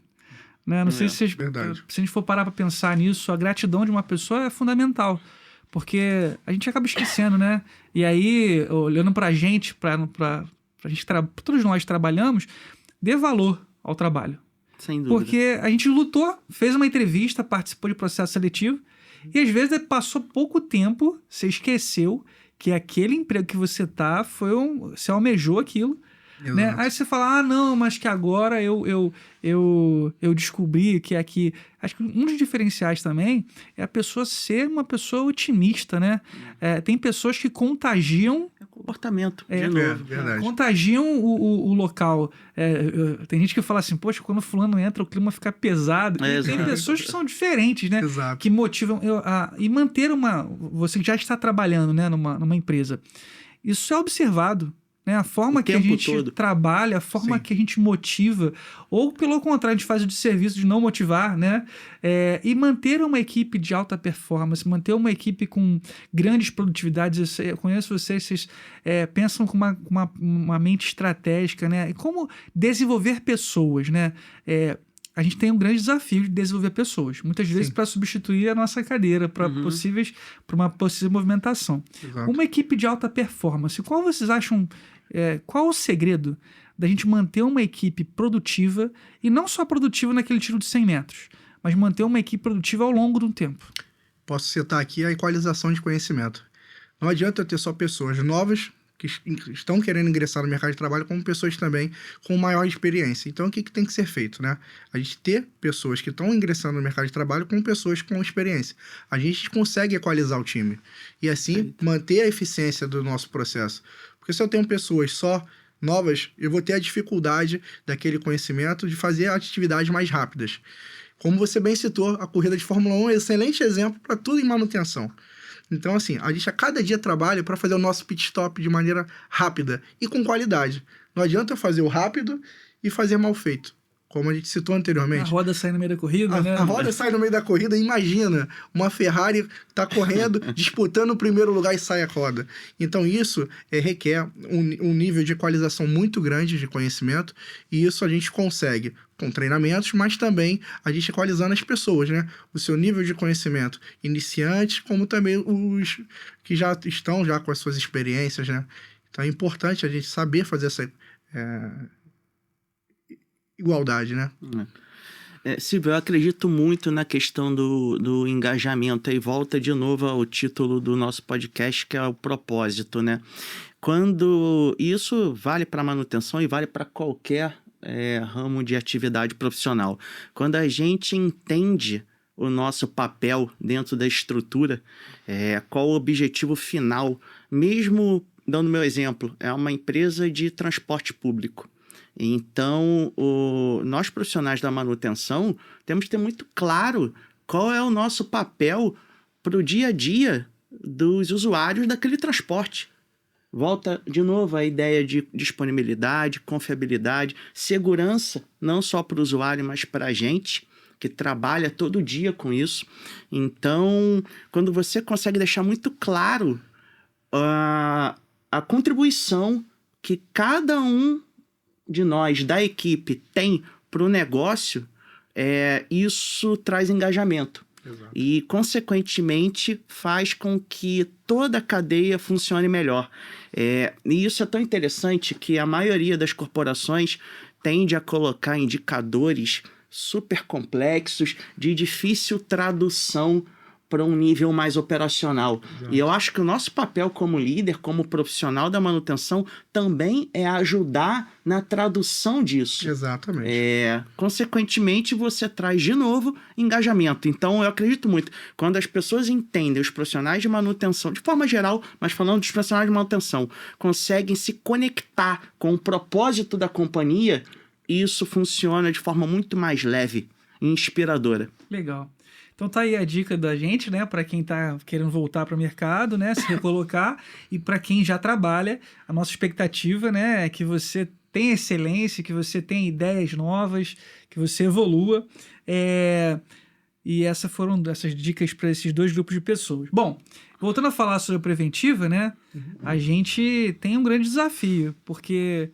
Né? Não sei se a gente for parar para pensar nisso, a gratidão de uma pessoa é fundamental. Porque a gente acaba esquecendo, né? E aí, olhando pra gente, todos nós trabalhamos, dê valor ao trabalho. Sem dúvida. Porque a gente lutou, fez uma entrevista, participou de processo seletivo, e às vezes passou pouco tempo, você esqueceu que aquele emprego que você tá, você almejou aquilo. Né? Aí você fala, não, mas que agora eu descobri que aqui... Acho que um dos diferenciais também é a pessoa ser uma pessoa otimista, né? Tem pessoas que contagiam... É comportamento, de novo. Verdade. Contagiam o local. Tem gente que fala assim, poxa, quando fulano entra, o clima fica pesado. Tem pessoas que são diferentes, né? Exato. Que motivam... E manter você já está trabalhando, né, numa empresa. Isso é observado. né? A forma que a gente trabalha, a forma que a gente motiva, ou pelo contrário, a gente faz o desserviço de não motivar, né? E manter uma equipe de alta performance, manter uma equipe com grandes produtividades. Eu conheço vocês pensam com uma mente estratégica, né? E como desenvolver pessoas, né? A gente tem um grande desafio de desenvolver pessoas, muitas vezes para substituir a nossa cadeira, para uma possível movimentação. Exato. Uma equipe de alta performance, qual vocês acham, qual o segredo da gente manter uma equipe produtiva, e não só produtiva naquele tiro de 100 metros, mas manter uma equipe produtiva ao longo do tempo? Posso citar aqui a equalização de conhecimento. Não adianta eu ter só pessoas novas que estão querendo ingressar no mercado de trabalho, como pessoas também com maior experiência. Então, o que tem que ser feito, né? A gente ter pessoas que estão ingressando no mercado de trabalho com pessoas com experiência. A gente consegue equalizar o time e, assim, manter a eficiência do nosso processo. Porque se eu tenho pessoas só novas, eu vou ter a dificuldade daquele conhecimento de fazer atividades mais rápidas. Como você bem citou, a corrida de Fórmula 1 é um excelente exemplo para tudo em manutenção. Então, assim, a gente a cada dia trabalha para fazer o nosso pit stop de maneira rápida e com qualidade. Não adianta eu fazer o rápido e fazer mal feito, como a gente citou anteriormente. A roda sai no meio da corrida, né? A roda sai no meio da corrida. Imagina, uma Ferrari tá correndo, disputando o primeiro lugar e sai a roda. Então, isso requer um nível de equalização muito grande de conhecimento, e isso a gente consegue com treinamentos, mas também a gente equalizando as pessoas, né? O seu nível de conhecimento iniciante, como também os que já estão já com as suas experiências, né? Então, é importante a gente saber fazer essa igualdade, né? Silvio, eu acredito muito na questão do engajamento. Aí volta de novo ao título do nosso podcast, que é o propósito, né? Quando isso vale para manutenção e vale para qualquer ramo de atividade profissional. Quando a gente entende o nosso papel dentro da estrutura, qual o objetivo final, mesmo dando meu exemplo, é uma empresa de transporte público. Então, nós profissionais da manutenção temos que ter muito claro qual é o nosso papel para o dia a dia dos usuários daquele transporte. Volta de novo a ideia de disponibilidade, confiabilidade, segurança, não só para o usuário, mas para a gente, que trabalha todo dia com isso. Então, quando você consegue deixar muito claro a contribuição que cada um de nós, da equipe, tem para o negócio, isso traz engajamento. Exato. E, consequentemente, faz com que toda a cadeia funcione melhor. E isso é tão interessante que a maioria das corporações tende a colocar indicadores super complexos de difícil tradução para um nível mais operacional. Exato. E eu acho que o nosso papel como líder, como profissional da manutenção, também é ajudar na tradução disso. Exatamente. Consequentemente, você traz de novo engajamento. Então, eu acredito muito. Quando as pessoas entendem, os profissionais de manutenção, de forma geral, mas falando dos profissionais de manutenção, conseguem se conectar com o propósito da companhia, isso funciona de forma muito mais leve e inspiradora. Legal. Então tá aí a dica da gente, né, para quem tá querendo voltar para o mercado, né, se recolocar, e para quem já trabalha, a nossa expectativa, né, é que você tenha excelência, que você tenha ideias novas, que você evolua, e essas foram essas dicas para esses dois grupos de pessoas. Bom, voltando a falar sobre a preventiva, né, a gente tem um grande desafio, porque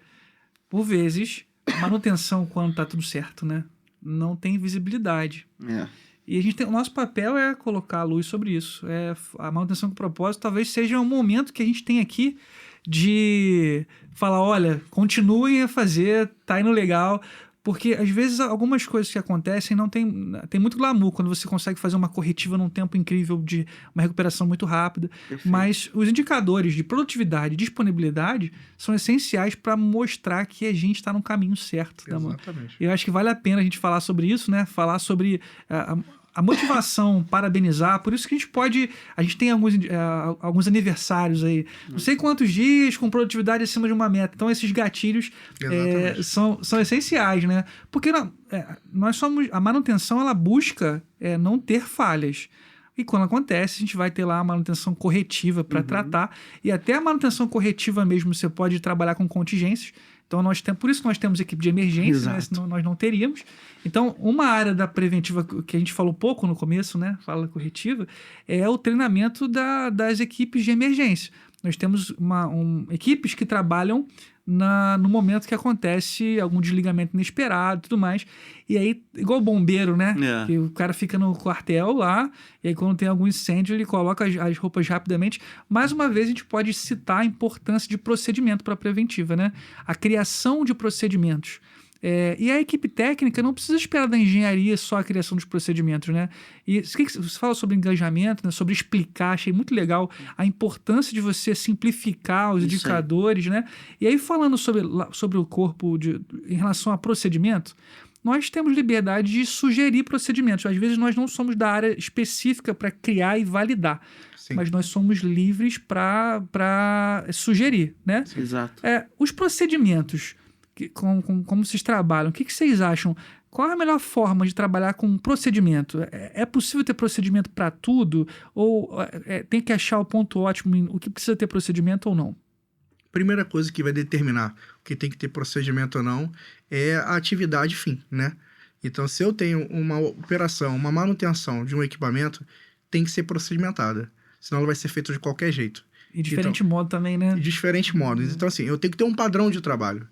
por vezes a manutenção, quando tá tudo certo, né, não tem visibilidade. E o nosso papel é colocar a luz sobre isso. A manutenção com propósito talvez seja um momento que a gente tem aqui de falar, olha, continuem a fazer, tá indo legal. Porque, às vezes, algumas coisas que acontecem não tem muito glamour quando você consegue fazer uma corretiva num tempo incrível de uma recuperação muito rápida. Perfeito. Mas os indicadores de produtividade e disponibilidade são essenciais para mostrar que a gente está no caminho certo. Exatamente. Eu acho que vale a pena a gente falar sobre isso, né? Falar sobre a motivação, parabenizar. Por isso que a gente tem alguns aniversários aí. Não sei quantos dias com produtividade acima de uma meta. Então, esses gatilhos são essenciais, né? Porque nós somos... A manutenção, ela busca não ter falhas. E quando acontece, a gente vai ter lá a manutenção corretiva para tratar. E até a manutenção corretiva mesmo, você pode trabalhar com contingências. Então, por isso que nós temos equipe de emergência, né? Senão nós não teríamos. Então, uma área da preventiva que a gente falou pouco no começo, né? Fala corretiva, é o treinamento das equipes de emergência. Nós temos equipes que trabalham no momento que acontece algum desligamento inesperado e tudo mais. E aí, igual o bombeiro, né? Que o cara fica no quartel lá, e aí quando tem algum incêndio, ele coloca as roupas rapidamente. Mais uma vez, a gente pode citar a importância de procedimento para a preventiva, né? A criação de procedimentos. E a equipe técnica não precisa esperar da engenharia só a criação dos procedimentos, né? E você fala sobre engajamento, né? Sobre explicar, achei muito legal a importância de você simplificar os indicadores, né? E aí, falando sobre o corpo em relação a procedimento, nós temos liberdade de sugerir procedimentos. Às vezes, nós não somos da área específica para criar e validar, mas nós somos livres para sugerir, né? Exato. Os procedimentos... Como vocês trabalham, o que vocês acham? Qual é a melhor forma de trabalhar com um procedimento? É possível ter procedimento para tudo? Ou tem que achar o ponto ótimo, o que precisa ter procedimento ou não? Primeira coisa que vai determinar o que tem que ter procedimento ou não é a atividade fim, né? Então, se eu tenho uma operação, uma manutenção de um equipamento, tem que ser procedimentada. Senão ela vai ser feita de qualquer jeito. E de diferente modo também, né? De diferentes modos. Então, assim, eu tenho que ter um padrão de trabalho.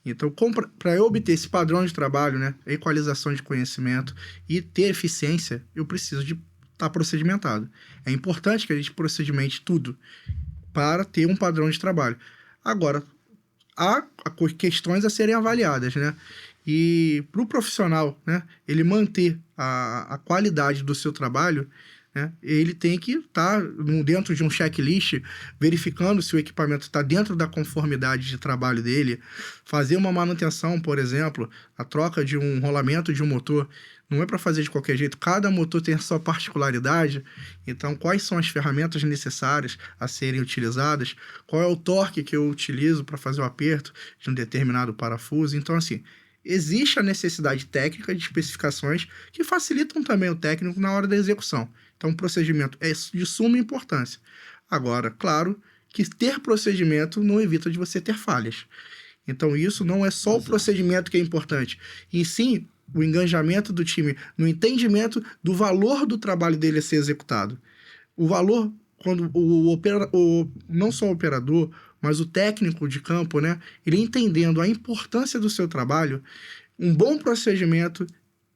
Então, para eu obter esse padrão de trabalho, né, equalização de conhecimento e ter eficiência, eu preciso de estar procedimentado. É importante que a gente procedimente tudo para ter um padrão de trabalho. Agora, há questões a serem avaliadas, né? E para o profissional, né, ele manter a qualidade do seu trabalho, né, ele tem que estar dentro de um checklist, verificando se o equipamento está dentro da conformidade de trabalho dele, fazer uma manutenção, por exemplo, a troca de um rolamento de um motor, não é para fazer de qualquer jeito, cada motor tem a sua particularidade, então quais são as ferramentas necessárias a serem utilizadas, qual é o torque que eu utilizo para fazer o aperto de um determinado parafuso, então assim, existe a necessidade técnica de especificações que facilitam também o técnico na hora da execução. Então, o procedimento é de suma importância. Agora, claro que ter procedimento não evita de você ter falhas. Então, isso não é só o procedimento que é importante, e sim o engajamento do time no entendimento do valor do trabalho dele a ser executado. O valor, quando não só o operador, mas o técnico de campo, né, ele entendendo a importância do seu trabalho, um bom procedimento,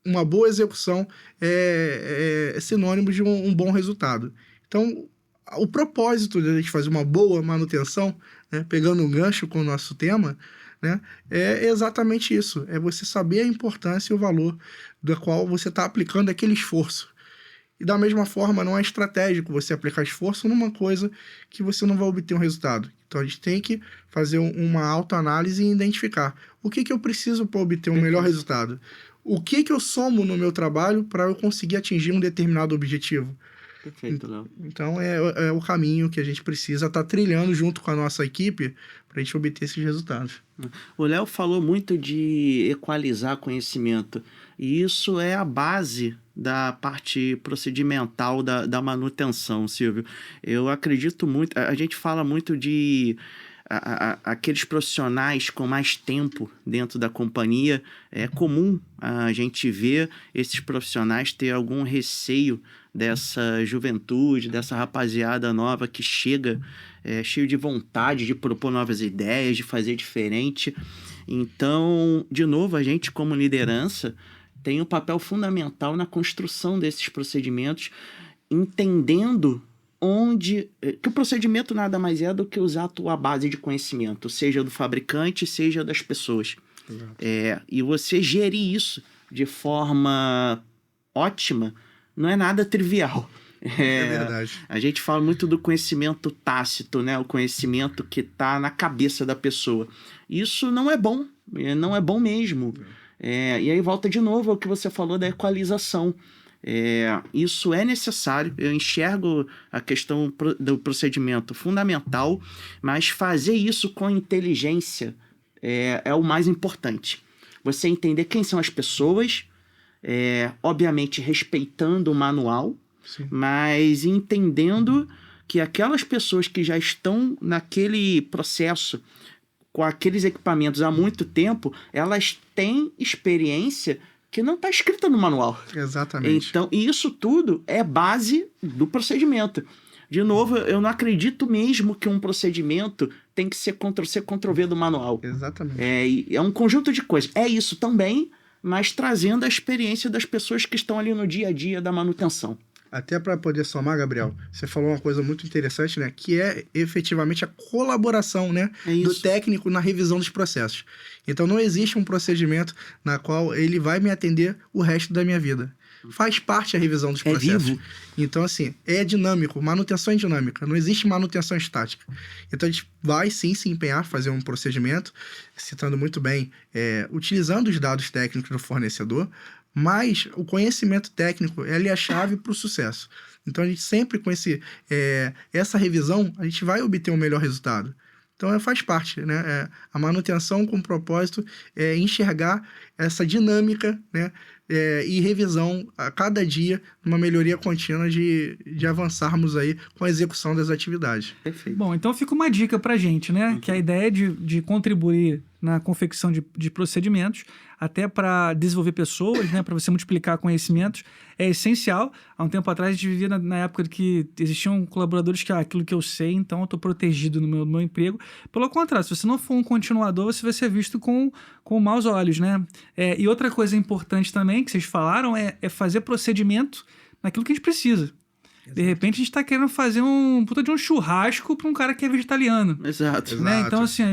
uma boa execução é sinônimo de um bom resultado. Então, o propósito de a gente fazer uma boa manutenção, né, pegando um gancho com o nosso tema, né, é exatamente isso. É você saber a importância e o valor do qual você está aplicando aquele esforço. E da mesma forma, não é estratégico você aplicar esforço numa coisa que você não vai obter um resultado. Então, a gente tem que fazer uma autoanálise e identificar o que eu preciso para obter um melhor resultado. O que eu somo no meu trabalho para eu conseguir atingir um determinado objetivo. Perfeito, Léo. Então, é o caminho que a gente precisa estar trilhando junto com a nossa equipe para a gente obter esses resultados. O Léo falou muito de equalizar conhecimento. E isso é a base da parte procedimental da manutenção, Silvio. Eu acredito muito... A gente fala muito de... aqueles profissionais com mais tempo dentro da companhia, é comum a gente ver esses profissionais ter algum receio dessa juventude, dessa rapaziada nova que chega cheio de vontade de propor novas ideias, de fazer diferente. Então, de novo, a gente como liderança tem um papel fundamental na construção desses procedimentos, entendendo que o procedimento nada mais é do que usar a tua base de conhecimento, seja do fabricante, seja das pessoas. E você gerir isso de forma ótima não é nada trivial. É verdade. A gente fala muito do conhecimento tácito, né? O conhecimento que está na cabeça da pessoa. Isso não é bom, não é bom mesmo. E aí volta de novo ao que você falou da equalização. Isso é necessário, eu enxergo a questão do procedimento fundamental, mas fazer isso com inteligência é o mais importante. Você entender quem são as pessoas, obviamente respeitando o manual, Sim. mas entendendo que aquelas pessoas que já estão naquele processo, com aqueles equipamentos há muito tempo, elas têm experiência que não está escrita no manual. Exatamente. Então, e isso tudo é base do procedimento. De novo, eu não acredito mesmo que um procedimento tem que ser Ctrl-C, Ctrl-V do manual. Exatamente. É um conjunto de coisas. É isso também, mas trazendo a experiência das pessoas que estão ali no dia a dia da manutenção. Até para poder somar, Gabriel, você falou uma coisa muito interessante, né? Que é efetivamente a colaboração, né? Do técnico na revisão dos processos. Então não existe um procedimento na qual ele vai me atender o resto da minha vida. Faz parte a revisão dos processos. Vivo. Então, assim, é dinâmico. Manutenção é dinâmica. Não existe manutenção estática. Então, a gente vai, sim, se empenhar, fazer um procedimento, citando muito bem, utilizando os dados técnicos do fornecedor, mas o conhecimento técnico é ali a chave para o sucesso. Então, a gente sempre com essa revisão, a gente vai obter um melhor resultado. Então, faz parte, né? A manutenção com propósito é enxergar essa dinâmica, né? E revisão a cada dia, uma melhoria contínua de avançarmos aí com a execução das atividades. Perfeito. Bom, então fica uma dica pra gente, né? Que a ideia de contribuir na confecção de procedimentos, até para desenvolver pessoas, né? Para você multiplicar conhecimentos, é essencial. Há um tempo atrás a gente vivia na época que existiam colaboradores que aquilo que eu sei, então eu estou protegido no meu emprego. Pelo contrário, se você não for um continuador, você vai ser visto com maus olhos, né? E outra coisa importante também que vocês falaram é fazer procedimento naquilo que a gente precisa. Exato. De repente a gente está querendo fazer um puta de um churrasco para um cara que é vegetariano. Exato. Né? Então assim,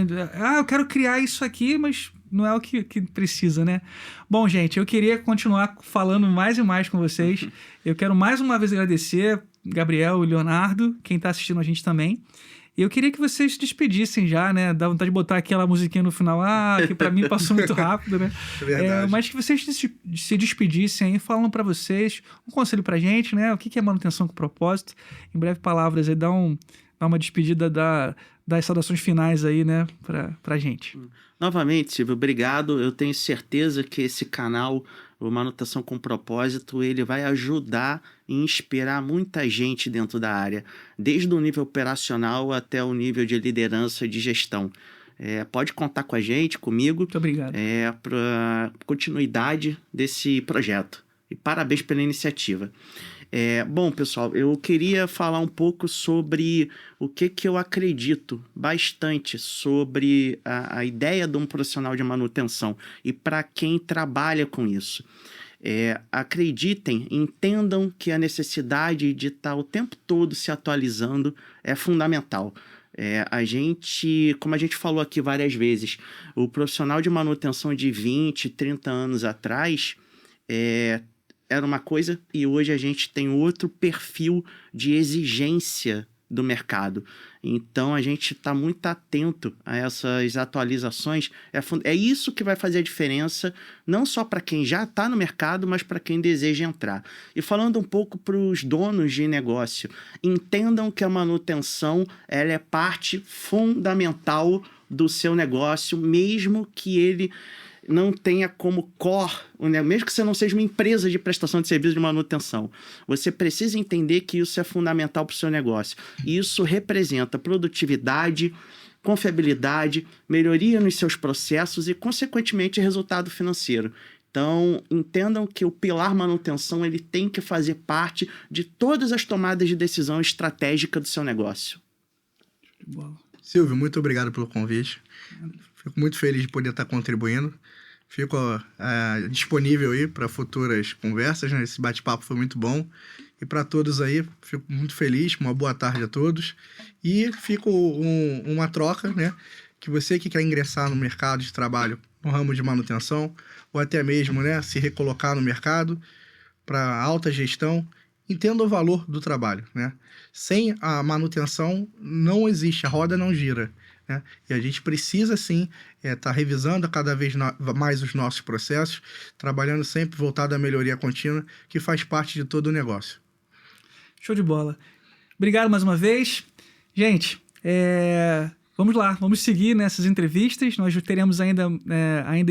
eu quero criar isso aqui, mas não é o que precisa, né? Bom, gente, eu queria continuar falando mais e mais com vocês. Eu quero mais uma vez agradecer Gabriel e Leonardo, quem está assistindo a gente também. E eu queria que vocês se despedissem já, né? Dá vontade de botar aquela musiquinha no final, que pra mim passou muito rápido, né? É verdade. Mas que vocês se despedissem aí, falando pra vocês, um conselho pra gente, né? O que é manutenção com propósito? Em breve palavras aí, dá uma despedida das saudações finais aí, né? Pra gente. Novamente, Silvio, obrigado. Eu tenho certeza que esse canal, o Manutenção com Propósito, ele vai ajudar e inspirar muita gente dentro da área, desde o nível operacional até o nível de liderança e de gestão. Pode contar com a gente, comigo. Muito obrigado. Para continuidade desse projeto. E parabéns pela iniciativa. Bom, pessoal, eu queria falar um pouco sobre o que eu acredito bastante sobre a ideia de um profissional de manutenção e para quem trabalha com isso. Acreditem, entendam que a necessidade de estar o tempo todo se atualizando é fundamental. Como a gente falou aqui várias vezes, o profissional de manutenção de 20, 30 anos atrás era uma coisa e hoje a gente tem outro perfil de exigência do mercado. Então, a gente está muito atento a essas atualizações. É isso que vai fazer a diferença, não só para quem já está no mercado, mas para quem deseja entrar. E falando um pouco para os donos de negócio, entendam que a manutenção ela é parte fundamental do seu negócio, mesmo que ele não tenha como core, mesmo que você não seja uma empresa de prestação de serviço de manutenção, você precisa entender que isso é fundamental para o seu negócio. E isso representa produtividade, confiabilidade, melhoria nos seus processos e, consequentemente, resultado financeiro. Então, entendam que o pilar manutenção ele tem que fazer parte de todas as tomadas de decisão estratégica do seu negócio. Silvio, muito obrigado pelo convite. Fico muito feliz de poder estar contribuindo. Fico disponível aí para futuras conversas, né? Esse bate-papo foi muito bom. E para todos aí, fico muito feliz. Uma boa tarde a todos. E fico uma troca, né? Que você que quer ingressar no mercado de trabalho no ramo de manutenção, ou até mesmo, né, se recolocar no mercado para alta gestão, entenda o valor do trabalho, né? Sem a manutenção não existe, a roda não gira. Né? E a gente precisa, sim, estar revisando cada vez mais os nossos processos, trabalhando sempre voltado à melhoria contínua, que faz parte de todo o negócio. Show de bola. Obrigado mais uma vez. Gente, vamos lá, vamos seguir nessas entrevistas. Nós teremos ainda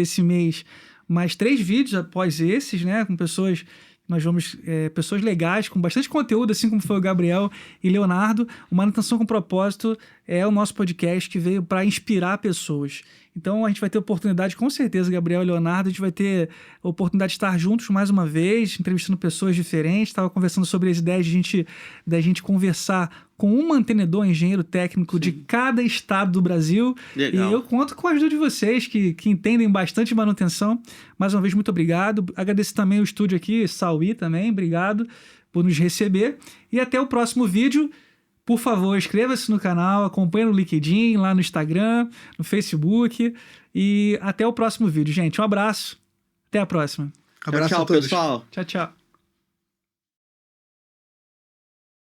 esse mês mais 3 vídeos após esses, né? Com pessoas Nós vamos pessoas legais, com bastante conteúdo, assim como foi o Gabriel e Leonardo. O Manutenção com Propósito é o nosso podcast que veio para inspirar pessoas. Então, a gente vai ter oportunidade, com certeza, Gabriel e Leonardo, a gente vai ter a oportunidade de estar juntos mais uma vez, entrevistando pessoas diferentes. Estava conversando sobre as ideias da gente conversar com um mantenedor, engenheiro técnico de cada estado do Brasil. Legal. E eu conto com a ajuda de vocês, que entendem bastante de manutenção. Mais uma vez, muito obrigado. Agradeço também o estúdio aqui, Sauí também, obrigado por nos receber. E até o próximo vídeo. Por favor, inscreva-se no canal, acompanhe no LinkedIn, lá no Instagram, no Facebook. E até o próximo vídeo, gente. Um abraço. Até a próxima. Abraço tchau, a todos. pessoal. Tchau, tchau.